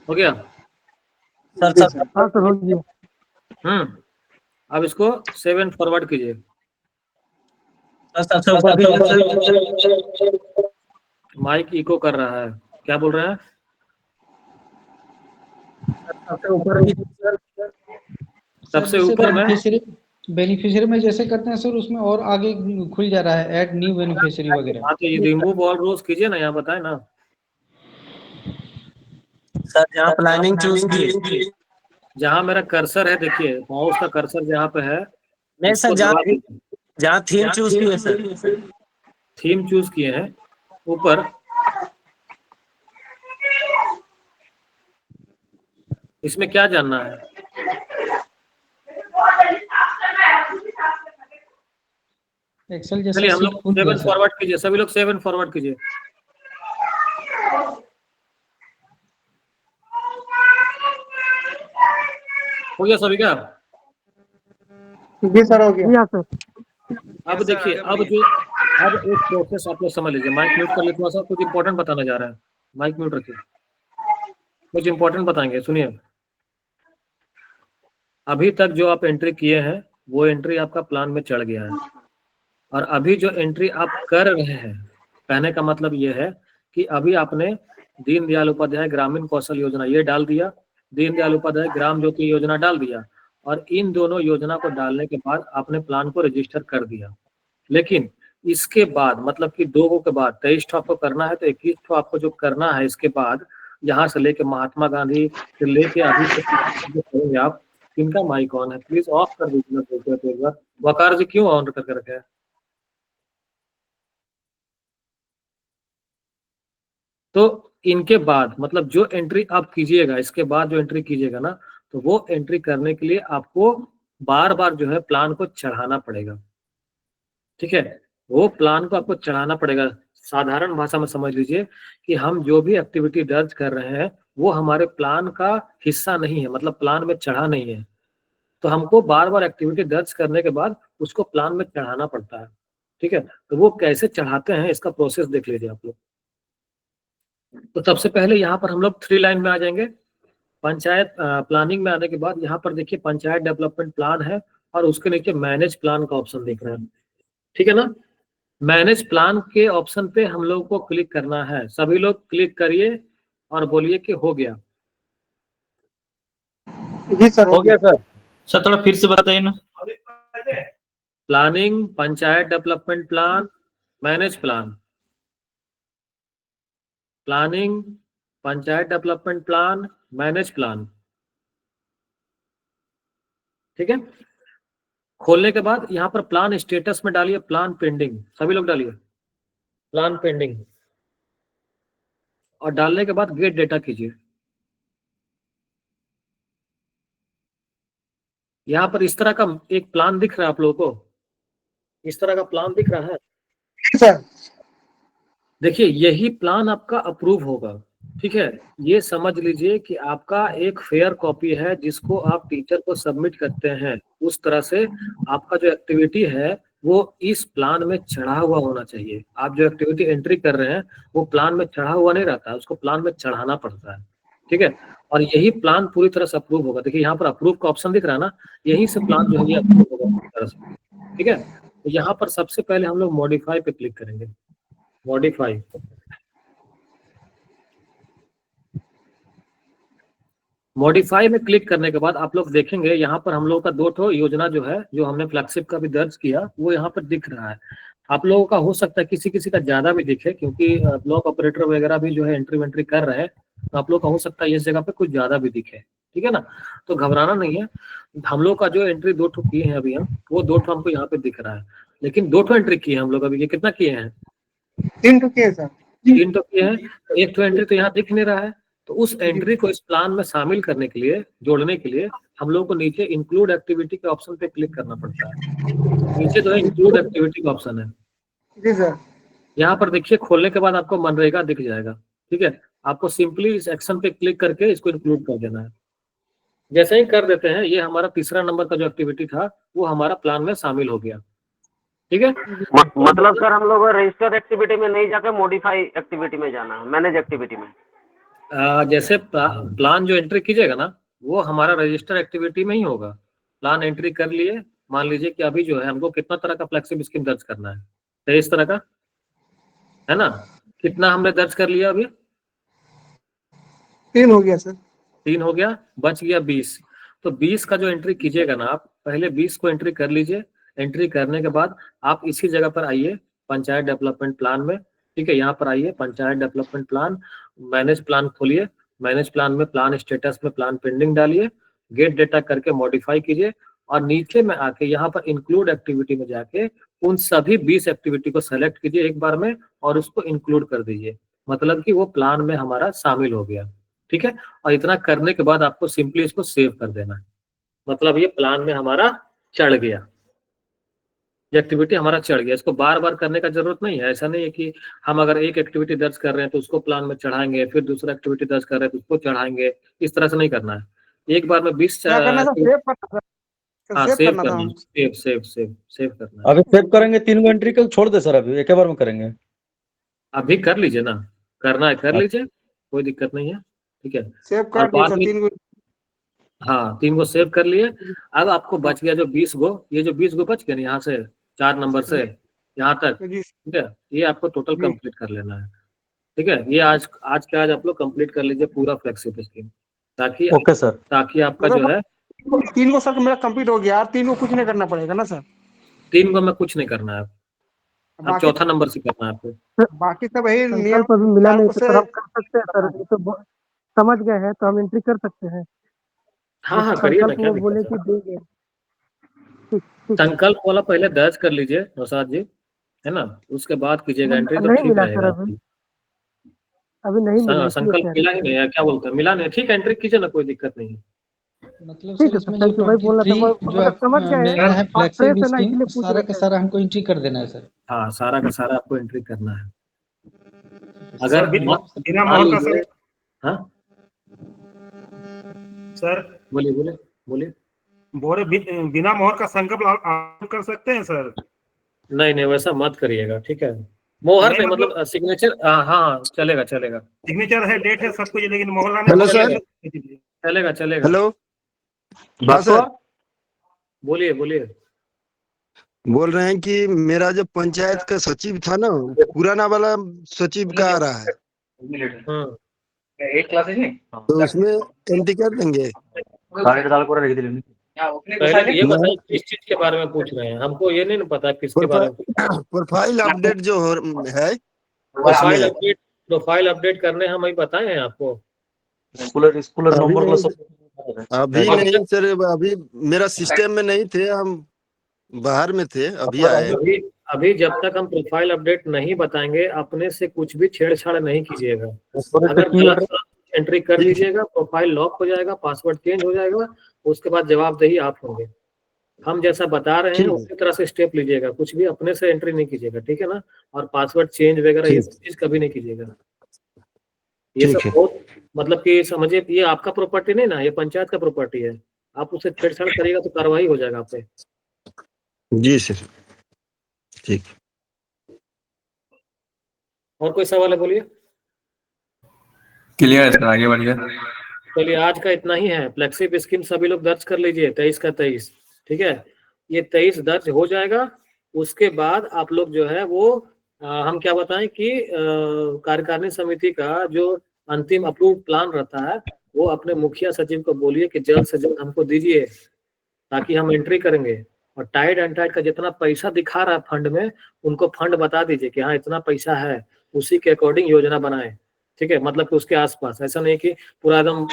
हो गया सर। हाँ सर हो गया। अब इसको सेव एंड फॉरवर्ड कीजिए। सबसे ऊपर कीजिए सर। माइक इको कर रहा है, क्या बोल रहे हैं? सबसे ऊपर कीजिए सर। सबसे ऊपर में बेनिफिशियरी में जैसे करते हैं सर, उसमें और आगे खुल जा रहा है, ऐड न्यू बेनिफिशियरी वगैरह। हाँ, तो ये रिमूव ऑल रोज कीजिए ना, यहाँ बताए ना सर। जहाँ प्लानिंग चूज की, जहाँ मेरा कर्सर है, देखिए माउस का कर्सर जहाँ पे है, नहीं सर, जहाँ थीम चूज की है सर, थीम चूज किए हैं ऊपर, इसमें क्या जानना है? एक्सेल जैसा चलिए हम सीट लोग खुल गया 7 सर। फॉरवर्ड कीजिए, सभी लोग 7 फॉरवर्ड कीजिए। हो गया सभी का? जी सर, हो गया सर। अब देखिए, अब एक प्रोसेस आप लोग समझ लीजिए। माइक म्यूट कर लीजिए, थोड़ा सा कुछ इंपॉर्टेंट बताना जा रहा है। माइक म्यूट रखिए, कुछ इंपॉर्टेंट बताएंगे, सुनिए। अभी तक जो आप एंट्री किए हैं वो एंट्री आपका प्लान में चढ़ गया है, और अभी जो एंट्री आप कर रहे हैं, कहने का मतलब ये है कि अभी आपने दीनदयाल उपाध्याय ग्रामीण कौशल योजना ये डाल दिया, दीनदयाल उपाध्याय ग्राम ज्योति योजना डाल दिया, और इन दोनों योजना को डालने के बाद आपने प्लान को रजिस्टर कर दिया। लेकिन इसके बाद मतलब कि 2 के बाद 23 आपको करना है, तो 21 आपको जो करना है इसके बाद, यहाँ से लेके महात्मा गांधी से लेके अभी करेंगे आप। इनका माइक ऑन है, प्लीज ऑफ कर दीजिए एक बार। वकार जी क्यों ऑन करके रखे हैं? तो इनके बाद मतलब जो एंट्री आप कीजिएगा, इसके बाद जो एंट्री कीजिएगा ना, तो वो एंट्री करने के लिए आपको बार बार जो है प्लान को चढ़ाना पड़ेगा। ठीक है, वो प्लान को आपको चढ़ाना पड़ेगा। साधारण भाषा में समझ लीजिए कि हम जो भी एक्टिविटी दर्ज कर रहे हैं वो हमारे प्लान का हिस्सा नहीं है, मतलब प्लान में चढ़ा नहीं है, तो हमको बार बार एक्टिविटी दर्ज करने के बाद उसको प्लान में चढ़ाना पड़ता है। ठीक है, तो वो कैसे चढ़ाते हैं इसका प्रोसेस देख लीजिए आप लोग। तो सबसे पहले यहाँ पर हम लोग 3 लाइन में आ जाएंगे। पंचायत प्लानिंग में आने के बाद यहाँ पर देखिए पंचायत डेवलपमेंट प्लान है, और उसके नीचे मैनेज प्लान का ऑप्शन दिख रहा है। ठीक है ना, मैनेज प्लान के ऑप्शन पे हम लोग को क्लिक करना है। सभी लोग क्लिक करिए और बोलिए कि हो गया। जी सर, हो गया सर। सर थोड़ा फिर से बताइए ना। Planning, panchayat development plan, manage plan, planning, panchayat development plan, manage plan. ठीक है, खोलने के बाद यहाँ पर प्लान स्टेटस में डालिए प्लान पेंडिंग, सभी लोग डालिए प्लान पेंडिंग, और डालने के बाद गेट डेटा कीजिए। यहाँ पर इस तरह का एक प्लान दिख रहा है आप लोगों को, इस तरह का प्लान दिख रहा है सर। देखिए यही प्लान आपका अप्रूव होगा। ठीक है, ये समझ लीजिए कि आपका एक फेयर कॉपी है जिसको आप टीचर को सबमिट करते हैं। उस तरह से आपका जो एक्टिविटी है वो इस प्लान में चढ़ा हुआ होना चाहिए। आप जो एक्टिविटी एंट्री कर रहे हैं वो प्लान में चढ़ा हुआ नहीं रहता है, उसको प्लान में चढ़ाना पड़ता है। ठीक है, और यही प्लान पूरी तरह से अप्रूव होगा। देखिए यहाँ पर अप्रूव का ऑप्शन दिख रहा है ना, यहीं से प्लान जो है अप्रूव होगा पूरी तरह से। ठीक है, तो यहाँ पर सबसे पहले हम लोग मॉडिफाई पे क्लिक करेंगे। मॉडिफाई, मॉडिफाई में क्लिक करने के बाद आप लोग देखेंगे यहाँ पर हम लोगों का 2 योजना जो है, जो हमने फ्लैगशिप का भी दर्ज किया, वो यहाँ पर दिख रहा है। आप लोगों का हो सकता है किसी किसी का ज्यादा भी दिखे, क्योंकि ब्लॉक ऑपरेटर वगैरह भी जो है एंट्री वेंट्री कर रहे हैं, तो आप लोग का हो सकता है इस जगह पे कुछ ज्यादा भी दिखे। ठीक है ना, तो घबराना नहीं है। हम लोग का जो एंट्री 2 किए हैं अभी हम, वो 2 हमको यहाँ पे दिख रहा है, लेकिन 2 एंट्री किए हैं हम लोग अभी। ये कितना किए हैं? 3 किए सर। 3 किए हैं, तो 1 एंट्री तो यहाँ दिख नहीं रहा है। तो उस एंट्री को इस प्लान में शामिल करने के लिए, जोड़ने के लिए हम लोग को नीचे इंक्लूड एक्टिविटी के ऑप्शन पे क्लिक करना पड़ता है। नीचे जो है इंक्लूड एक्टिविटी का ऑप्शन है। जी सर। यहाँ पर देखिए खोलने के बाद आपको मनरेगा दिख जाएगा। ठीक है, आपको सिंपली इस एक्शन पे क्लिक करके इसको इंक्लूड कर देना है। जैसे ही कर देते हैं, ये हमारा तीसरा नंबर का जो एक्टिविटी था वो हमारा प्लान में शामिल हो गया। ठीक है, मतलब सर हम लोग रजिस्टर एक्टिविटी में नहीं जाकर मॉडिफाई एक्टिविटी में जाना है, मैनेज एक्टिविटी में। जैसे प्लान जो एंट्री कीजिएगा ना वो हमारा रजिस्टर एक्टिविटी में ही होगा। प्लान एंट्री कर लिए, मान लीजिए कि अभी जो है हमको कितना तरह का फ्लेक्सिबल स्कीम दर्ज करना है, तो इस तरह का है ना। कितना हमने दर्ज कर लिया अभी? 3 हो गया सर। 3 हो गया, बच गया 20। तो 20 का जो एंट्री कीजिएगा ना आप, पहले 20 को एंट्री कर लीजिए। एंट्री करने के बाद आप इसी जगह पर आइए पंचायत डेवलपमेंट प्लान में, ठीक है। यहाँ पर आइए panchayat development plan, manage plan खोलिए। मैनेज प्लान में प्लान स्टेटस में प्लान पेंडिंग डालिए, गेट डेटा करके मॉडिफाई कीजिए और नीचे में आके यहाँ पर इंक्लूड एक्टिविटी में जाके उन सभी 20 एक्टिविटी को सेलेक्ट कीजिए एक बार में और उसको इंक्लूड कर दीजिए, मतलब कि वो प्लान में हमारा शामिल हो गया, ठीक है। और इतना करने के बाद आपको सिंपली इसको सेव कर देना है, मतलब ये प्लान में हमारा चढ़ गया, एक्टिविटी हमारा चढ़ गया। इसको बार बार करने का जरूरत नहीं है। ऐसा नहीं है कि हम अगर एक एक्टिविटी दर्ज कर रहे हैं तो उसको प्लान में चढ़ाएंगे, फिर दूसरा एक्टिविटी दर्ज कर रहे हैं तो उसको चढ़ाएंगे, इस तरह से नहीं करना है। एक बार में 20 क्या करना था? सेव करना था। हाँ सेव सेव करना करना, था। सेव करना है। अभी सेव करेंगे 3 को एंट्री कल छोड़ दे सर, अभी एक बार में करेंगे। अभी कर लीजिए ना, करना है कर लीजिए, कोई दिक्कत नहीं है, ठीक है। सेव और कर दिया बाद सर में 3 को। हाँ 3 को सेव कर लिए। अब आपको बच गया जो 20 गो, ये जो 20 गो बच गया ना यहाँ से 4 नंबर से यहाँ तक, ठीक है। ये आपको टोटल कंप्लीट कर लेना है, ठीक है। ये आज के आज आप लोग कंप्लीट कर लीजिए पूरा फ्लेक्सिबल स्कीम, ताकि ओके सर, ताकि आपका जो है 3 को सर मेरा कंप्लीट हो गया यार। 3 को कुछ नहीं करना पड़ेगा ना सर? 3 को में कुछ नहीं करना है, अब चौथा नंबर से करना है आपको। बाकी सब यही नियम संकल्प अभी मिला नहीं से तो सर हम कर सकते हैं सर, ये तो समझ गए हैं तो हम एंट्री कर सकते हैं। हाँ हाँ करिए ना, संकल्प क्या वो बोले दिक्कत कि है। देंगे। संकल्प वाला पहले दर्ज कर लीजिए नौशाद जी, है ना, उसके बाद कीजिएगा एंट्री तो नहीं ठीक मिला सर रहेगा। अभी नहीं मिला, इसलिए संकल्प कह मिला रहे ही नहीं है, क्या बोलते हैं, मिला नहीं, ठीक है एंट्री कीजिए ना, कोई दिक्कत नहीं है। मतलब ठीक सर है इसमें सर, जो थैंक यू भाई, बोलना था 23 जो मतलब समझ गए मिल रहा है आप फ्रेश फ्लेक्सिबल है ना, स्कीम, इसलिए पूछ सारा रहे का थे। सारा हमको एंट्री कर देना है सर। हाँ सारा का सारा आपको एंट्री करना है। सर अगर बिना मान मोहर का लीजिए, सर, हाँ सर बोलिए बोलिए बोलिए। बोरे बिना मोहर का संकल्प आप कर सकते हैं सर? नहीं नहीं वैसा मत करिएगा, ठीक है। मोहर नहीं, पे मतलब सिग्नेचर, हाँ हाँ चलेगा चलेगा सिग्नेचर है, डेट है, सब कुछ है, लेकिन मोहर लाने हेलो को सर। चलेगा चलेगा। हेलो हाँ सर, बोलिए बोलिए। बोल रहे हैं कि मेरा जो पंचायत का सचिव था ना, पुराना वाला सचिव का आ रहा है, तो उसमें एंट्री कर देंगे। पहले ये बताइए किस चीज के बारे में पूछ रहे हैं, हमको ये नहीं पता किसके बारे में। प्रोफाइल अपडेट जो है प्रोफाइल अपडेट करने हम ही बताए हैं आपको। अभी नहीं सर, अभी मेरा सिस्टम में नहीं थे, हम बाहर में थे, अभी आए। अभी जब तक हम प्रोफाइल अपडेट नहीं बताएंगे अपने से कुछ भी छेड़छाड़ नहीं कीजिएगा। अगर गलत एंट्री कर लीजिएगा प्रोफाइल लॉक हो जाएगा, पासवर्ड चेंज हो जाएगा, उसके बाद जवाबदेही आप होंगे। हम जैसा बता रहे हैं उसी तरह से स्टेप लीजिएगा, कुछ भी अपने से एंट्री नहीं कीजिएगा, ठीक है ना। और पासवर्ड चेंज वगैरह ये सब चीज कभी नहीं कीजिएगा। ये सब बहुत मतलब कि समझिए ये आपका प्रॉपर्टी नहीं ना, ये पंचायत का प्रॉपर्टी है। आप उससे छेड़छाड़ करिएगा तो कार्रवाई हो जाएगा आप पे। जी सर, ठीक। और कोई सवाल है बोलिए। क्लियर है सर, आगे बढ़िए। चलिए आज का इतना ही है। फ्लेक्सिब स्कीम सभी लोग दर्ज कर लीजिए 23 का 23, ठीक है। ये 23 दर्ज हो जाएगा, उसके बाद आप लोग जो है वो हम क्या बताएं कि कार्यकारिणी समिति का जो अंतिम अप्रूव प्लान रहता है वो अपने मुखिया सचिव को बोलिए कि जल्द से जल्द हमको दीजिए, ताकि हम एंट्री करेंगे। और टाइड एंड टाइड का जितना पैसा दिखा रहा है फंड में, उनको फंड बता दीजिए कि हाँ इतना पैसा है, उसी के अकॉर्डिंग योजना बनाए, ठीक है। मतलब कि उसके आसपास, ऐसा नहीं कि पूरा एकदम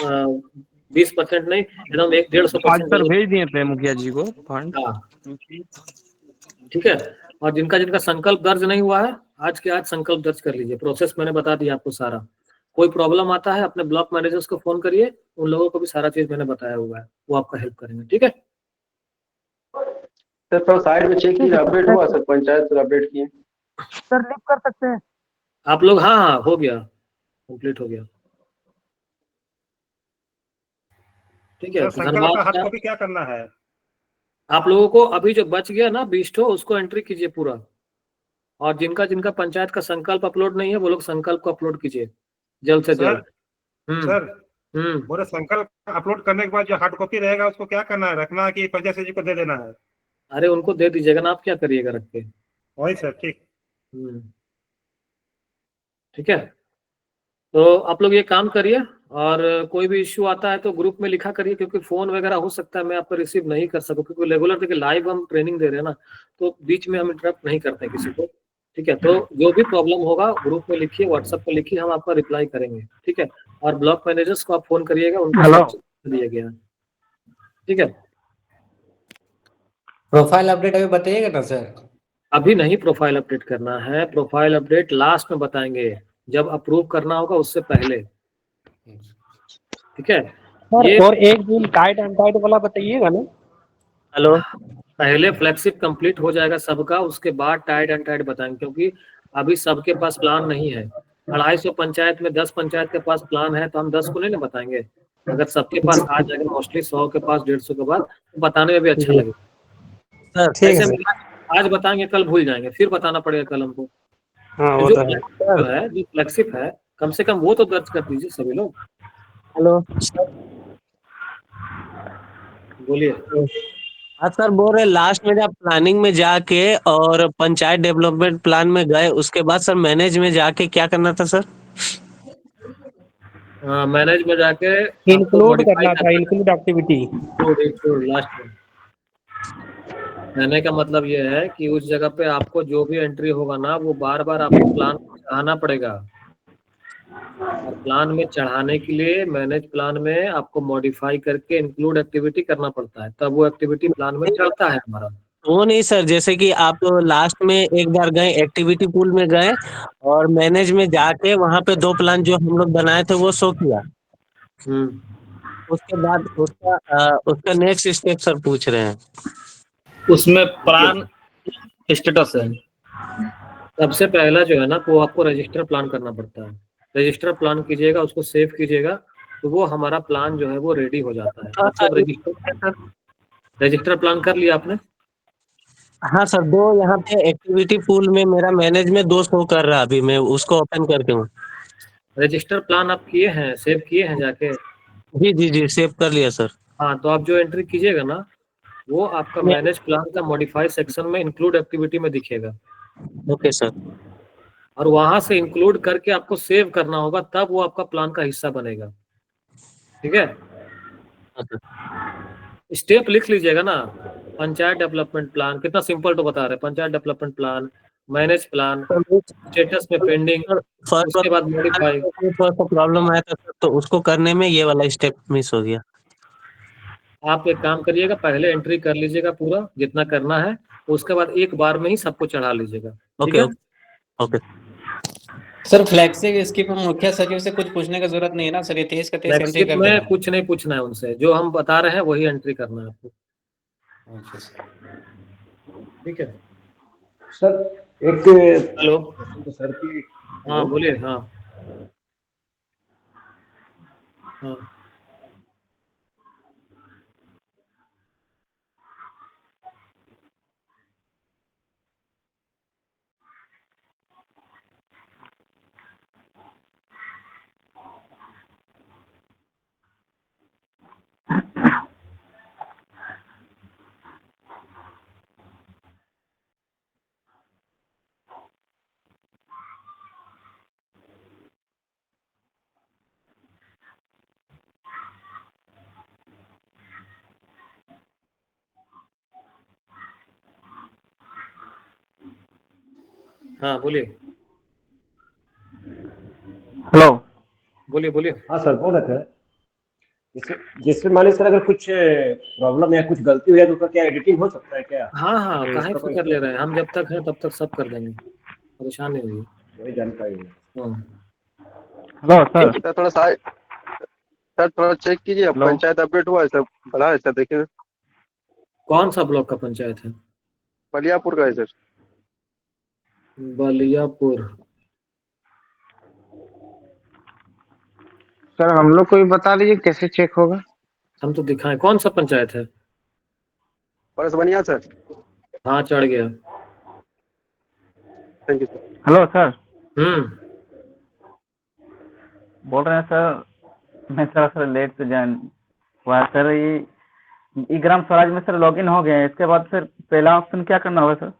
20% नहीं, एकदम 100-150% भेज दिए थे मुखिया जी को फंड। हाँ ठीक है। और जिनका जिनका संकल्प दर्ज नहीं हुआ है आज के आज संकल्प दर्ज कर लीजिए। प्रोसेस मैंने बता दिया आपको सारा। कोई प्रॉब्लम आता है अपने ब्लॉक मैनेजर्स को फोन करिए, उन लोगों को भी सारा चीज मैंने बताया हुआ है, वो आपका हेल्प करेंगे, ठीक है। सर तो साइड में चेक किया, अपडेट हुआ सर, पंचायत से अपडेट किए सर, लिख कर सकते हैं आप लोग। हाँ हाँ हो गया, कंप्लीट हो गया, ठीक है। सर संकल्प का हार्ड कॉपी क्या करना है? आप लोगों को अभी जो बच गया ना 20 ठो, उसको एंट्री कीजिए पूरा। और जिनका जिनका पंचायत का संकल्प अपलोड नहीं है वो लोग संकल्प को अपलोड कीजिए जल्द से जल्द। सर बोले संकल्प अपलोड करने के बाद जो हार्ड कॉपी रहेगा उसको क्या करना है, रखना है कि पंचायत सचिव को दे देना है? अरे उनको दे दीजिएगा ना, आप क्या करिएगा रख के। वही सर, ठीक। ठीक है, तो आप लोग ये काम करिए, और कोई भी इश्यू आता है तो ग्रुप में लिखा करिए, क्योंकि फोन वगैरह हो सकता है मैं आपको रिसीव नहीं कर सकूं, क्योंकि रेगुलर देखिए लाइव हम ट्रेनिंग दे रहे हैं ना, तो बीच में हम इंटरप्ट नहीं करते किसी को। ठीक है, तो जो भी प्रॉब्लम होगा ग्रुप में लिखिए, व्हाट्सएप पे लिखिए, हम आपका रिप्लाई करेंगे। ठीक है, और ब्लॉक मैनेजर्स को आप फोन करिएगा, उनको सब दिया गया है। ठीक है, प्रोफाइल अपडेट अभी बताइएगा ना सर? अभी नहीं प्रोफाइल अपडेट करना है, प्रोफाइल अपडेट लास्ट में बताएंगे, जब अप्रूव करना होगा उससे पहले। ठीक है, सर और एक दिन टाइट एंड टाइट वाला बताइएगा ना। हेलो, पहले फ्लैगशिप कंप्लीट हो जाएगा सबका, उसके बाद टाइट एंड टाइट बताएंगे, क्योंकि अभी सबके पास प्लान नहीं है। 250 पंचायत में 10 पंचायत के पास प्लान है, तो हम 10 को नहीं ना बताएंगे। अगर सबके पास आ जाएगा मोस्टली 100 के पास 150 के बाद, तो बताने में भी अच्छा लगेगा। ऐसे में आज बताएंगे कल भूल जाएंगे, फिर बताना पड़ेगा कल हमको। तो जो फ्लैगशिप है कम से कम वो तो दर्ज कर दीजिए सभी लोग। हेलो बोलिए। हाँ सर, बोल रहे लास्ट में जब प्लानिंग में जाके और पंचायत डेवलपमेंट प्लान में गए, उसके बाद सर मैनेज में जाके क्या करना था सर? मैनेज में जाके इंक्लूड करना था, इंक्लूड एक्टिविटी। लास्ट में कहने का मतलब ये है कि उस जगह पे आपको जो भी एंट्री होगा ना, वो बार बार आपको प्लान चढ़ाना पड़ेगा, और प्लान में चढ़ाने के लिए मैनेज प्लान में आपको मॉडिफाई करके इंक्लूड एक्टिविटी करना पड़ता है, तब वो एक्टिविटी प्लान में चढ़ता है हमारा। वो नहीं सर, जैसे कि आप लास्ट में एक बार गए एक्टिविटी पूल में गए, और मैनेज में जाके वहाँ पे 2 प्लान जो हम लोग बनाए थे वो शो किया, उसके बाद उसका नेक्स्ट स्टेप सर पूछ रहे हैं। उसमें प्लान स्टेटस है। सबसे पहला जो है ना, वो आपको रजिस्टर प्लान करना पड़ता है। रजिस्टर प्लान कीजिएगा, उसको सेव कीजिएगा, तो वो हमारा प्लान जो है वो रेडी हो जाता है। मतलब रजिस्टर प्लान कर लिया आपने? हाँ सर, 2 यहाँ पे एक्टिविटी पूल में मेरा मैनेज में 2 शो कर रहा है, अभी मैं उसको ओपन करके हूँ। रजिस्टर प्लान आप किए हैं, सेव किए हैं जाके? जी सेव कर लिया सर। हाँ, तो आप जो एंट्री कीजिएगा ना, वो आपका मैनेज प्लान का मॉडिफाई सेक्शन में इंक्लूड एक्टिविटी में दिखेगा। Okay sir. और वहां से इंक्लूड करके आपको सेव करना होगा, तब वो आपका प्लान का हिस्सा बनेगा। ठीक है, स्टेप लिख लीजिएगा ना। पंचायत डेवलपमेंट प्लान कितना सिंपल तो बता रहे, panchayat development plan, manage plan, status में पेंडिंग, उसके बाद मॉडिफाई। प्रॉब्लम आया था तो उसको करने में ये वाला स्टेप मिस हो गया। आप एक काम करिएगा, पहले एंट्री कर लीजिएगा पूरा जितना करना है, उसके बाद एक बार में ही सबको चढ़ा लीजिएगा। Okay okay sir flagship scheme में मुखिया सचिव से कुछ पूछने की जरूरत नहीं है ना सर, ये तेज का तेज एंट्री कर देना है। कुछ नहीं पूछना है उनसे, जो हम बता रहे हैं वही एंट्री करना है आपको। ठीक है सर, एक हेलो सर की। हाँ बोलिए। हाँ हाँ हाँ बोलिए। हेलो, बोलिए। हाँ सर बोल रहे थे, जिसमें मान लीजिए सर अगर कुछ प्रॉब्लम या कुछ गलती हुई है तो उसका क्या एडिटिंग हो सकता है क्या? हाँ काहे फिक्र ले रहे हैं, हम जब तक हैं तब तक सब कर देंगे, परेशान नहीं होइए। वही जानकारी है। हेलो सर, थोड़ा सर थोड़ा चेक कीजिए, पंचायत अपडेट हुआ है सर, बना है सर, देखिए। कौन सा ब्लॉक का पंचायत है? बलियापुर का है सर। बलियापुर। सर हम लोग को भी बता दीजिए कैसे चेक होगा। हम तो दिखाएं, कौन सा पंचायत है? परसबनिया सर। हाँ चढ़ गया। Thank you sir. Hello sir. बोल रहे हैं सर, मैं थोड़ा लेट से ज्वाइन हुआ सर। ये ग्राम स्वराज में सर लॉगिन हो गए हैं, इसके बाद सर पहला ऑप्शन क्या करना होगा सर?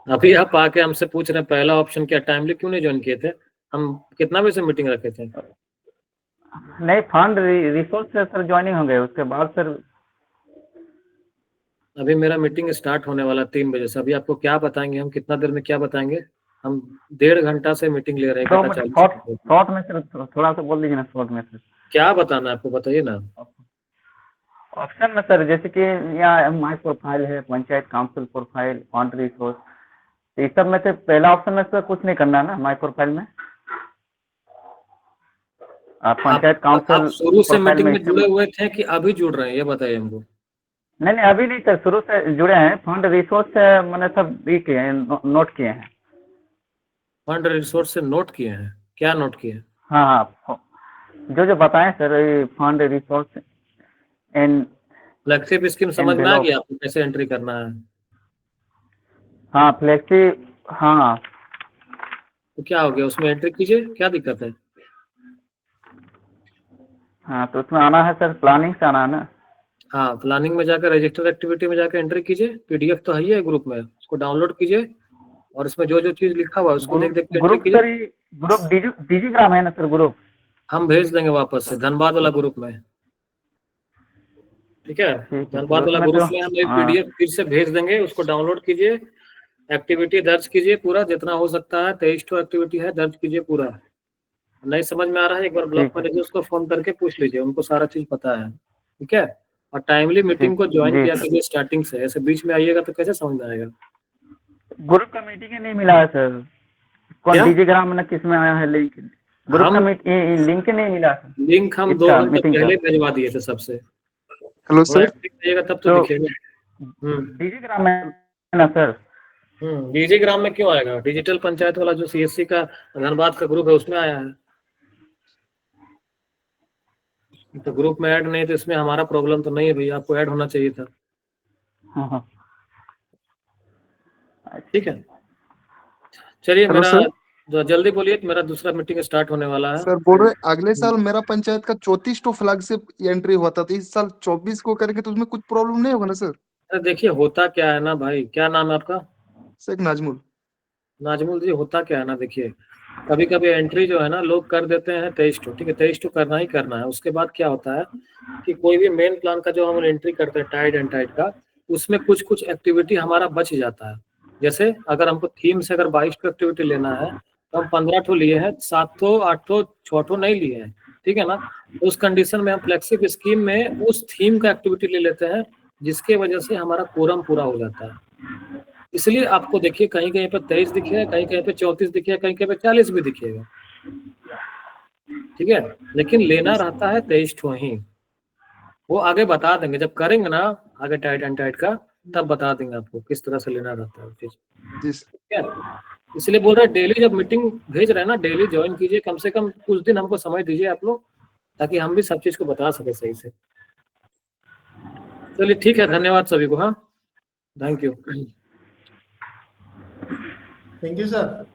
अभी आप आके हमसे पूछ रहे हैं पहला ऑप्शन क्या, टाइमली क्यों नहीं ज्वाइन किए थे? हम कितना बजे से मीटिंग रखे थे? नहीं, फंड रिसोर्स से सर ज्वाइनिंग हो गए, उसके बाद सर अभी मेरा मीटिंग स्टार्ट होने वाला 3 बजे से। अभी आपको क्या बताएंगे हम, कितना देर में क्या बताएंगे? हम 1.5 घंटा से मीटिंग ले रहे हैं। शॉर्ट में सर थोड़ा सा बोल दीजिए ना, शॉर्ट में सर। क्या बताना है आपको, बताइए ना। ऑप्शन में सर जैसे कि यहाँ माई प्रोफाइल है, panchayat council profile, fund resource, इस सब में से पहला ऑप्शन में सर कुछ नहीं करना है ना माई प्रोफाइल में? आप पंचायत काउंसिल शुरू से मीटिंग में जुड़े हुए थे कि अभी जुड़ रहे हैं, ये बताइए हमको। नहीं अभी नहीं सर, शुरू से जुड़े हैं। फंड रिसोर्स से मैंने सब ये किए हैं, नोट किए हैं। फंड रिसोर्स से नोट किए हैं? क्या नोट किए? हाँ, जो बताएं sir, fund resource and फ्लेक्सिब scheme समझ में आ गया आपको कैसे एंट्री करना है? हाँ फ्लेक्सी, हाँ। तो क्या हो गया, उसमें एंट्री कीजिए, क्या दिक्कत है? हाँ तो उसमें आना है सर, प्लानिंग से आना है ना? हाँ, प्लानिंग में जाकर रजिस्टर एक्टिविटी में जाकर एंट्री कीजिए। पीडीएफ तो है ही है ग्रुप में, उसको डाउनलोड कीजिए और इसमें जो जो चीज लिखा हुआ है उसको देख के ग्रुप सर, ग्रुप डिजिग्राम है ना सर ग्रुप? हम भेज देंगे वापस से धनबाद वाला ग्रुप में, ठीक है? धनबाद वाला ग्रुप में हम एक पीडीएफ फिर से भेज देंगे, उसको डाउनलोड कीजिए, एक्टिविटी दर्ज कीजिए पूरा जितना हो सकता है। 23 एक्टिविटी है, दर्ज कीजिए पूरा। नहीं समझ में आ रहा है, एक बार ब्लॉक मैनेजर उसको फोन करके पूछ लीजिए, उनको सारा चीज पता है, ठीक है? और टाइमली मीटिंग को ज्वाइन किया कीजिए स्टार्टिंग से, ऐसे बीच में आइएगा तो कैसे समझ में आएगा? ग्रुप का मीटिंग नहीं मिला है सर, कौन डिजिग्राम में किस में आया है लिंक? ग्रुप का लिंक नहीं मिला सर। लिंक हम 2 घंटे पहले भिजवा दिए थे सबसे। हेलो सर, तब तो दिखेगा डिजिग्राम में ना सर। डिजिग्राम में क्यों आएगा? डिजिटल पंचायत वाला जो सीएससी का धनबाद का ग्रुप है उसमें आया है, तो ग्रुप में ऐड नहीं तो इसमें हमारा प्रॉब्लम तो नहीं है भैया, आपको ऐड होना चाहिए था। हाँ। ठीक है, चलिए मेरा जल्दी बोलिए, मेरा दूसरा मीटिंग स्टार्ट होने वाला है। सर बोल रहे अगले साल मेरा पंचायत का 34 तो फ्लैगशिप एंट्री हुआ था, तो इस साल 24 को करेंगे तो उसमें कुछ प्रॉब्लम नहीं होगा ना सर? अरे देखिए होता क्या है ना भाई, क्या नाम है आपका? शेख नाजमुल। नाजमुल जी, होता क्या है ना, देखिए कभी कभी एंट्री जो है ना लोग कर देते हैं 23, ठीक है? 23 करना ही करना है। उसके बाद क्या होता है कि कोई भी मेन प्लान का जो हम एंट्री करते हैं टाइड एंड टाइड का, उसमें कुछ कुछ एक्टिविटी हमारा बच जाता है। जैसे अगर हमको थीम से अगर 22 एक्टिविटी लेना है तो हम 15 लिए हैं, 7 8 6 नहीं लिए हैं, ठीक है ना? तो उस कंडीशन में हम फ्लेक्सिब स्कीम में उस थीम का एक्टिविटी ले लेते हैं, जिसके वजह से हमारा कोरम पूरा हो जाता है। इसलिए आपको देखिए कहीं कहीं पे 23 दिखेगा, कहीं कहीं पे 34 दिखेगा, कहीं कहीं पे 40 भी दिखेगा, ठीक है? लेकिन लेना रहता है 23 ही। वो आगे बता देंगे जब करेंगे ना आगे टाइट एंड टाइट का, तब बता देंगे आपको किस तरह से लेना रहता है चीज, ठीक है? इसलिए बोल रहे हैं डेली जब मीटिंग भेज रहे हैं ना, डेली ज्वाइन कीजिए, कम से कम कुछ दिन हमको समय दीजिए आप लोग, ताकि हम भी सब चीज को बता सके सही से। चलिए ठीक है, धन्यवाद सभी को। हाँ, थैंक यू सर।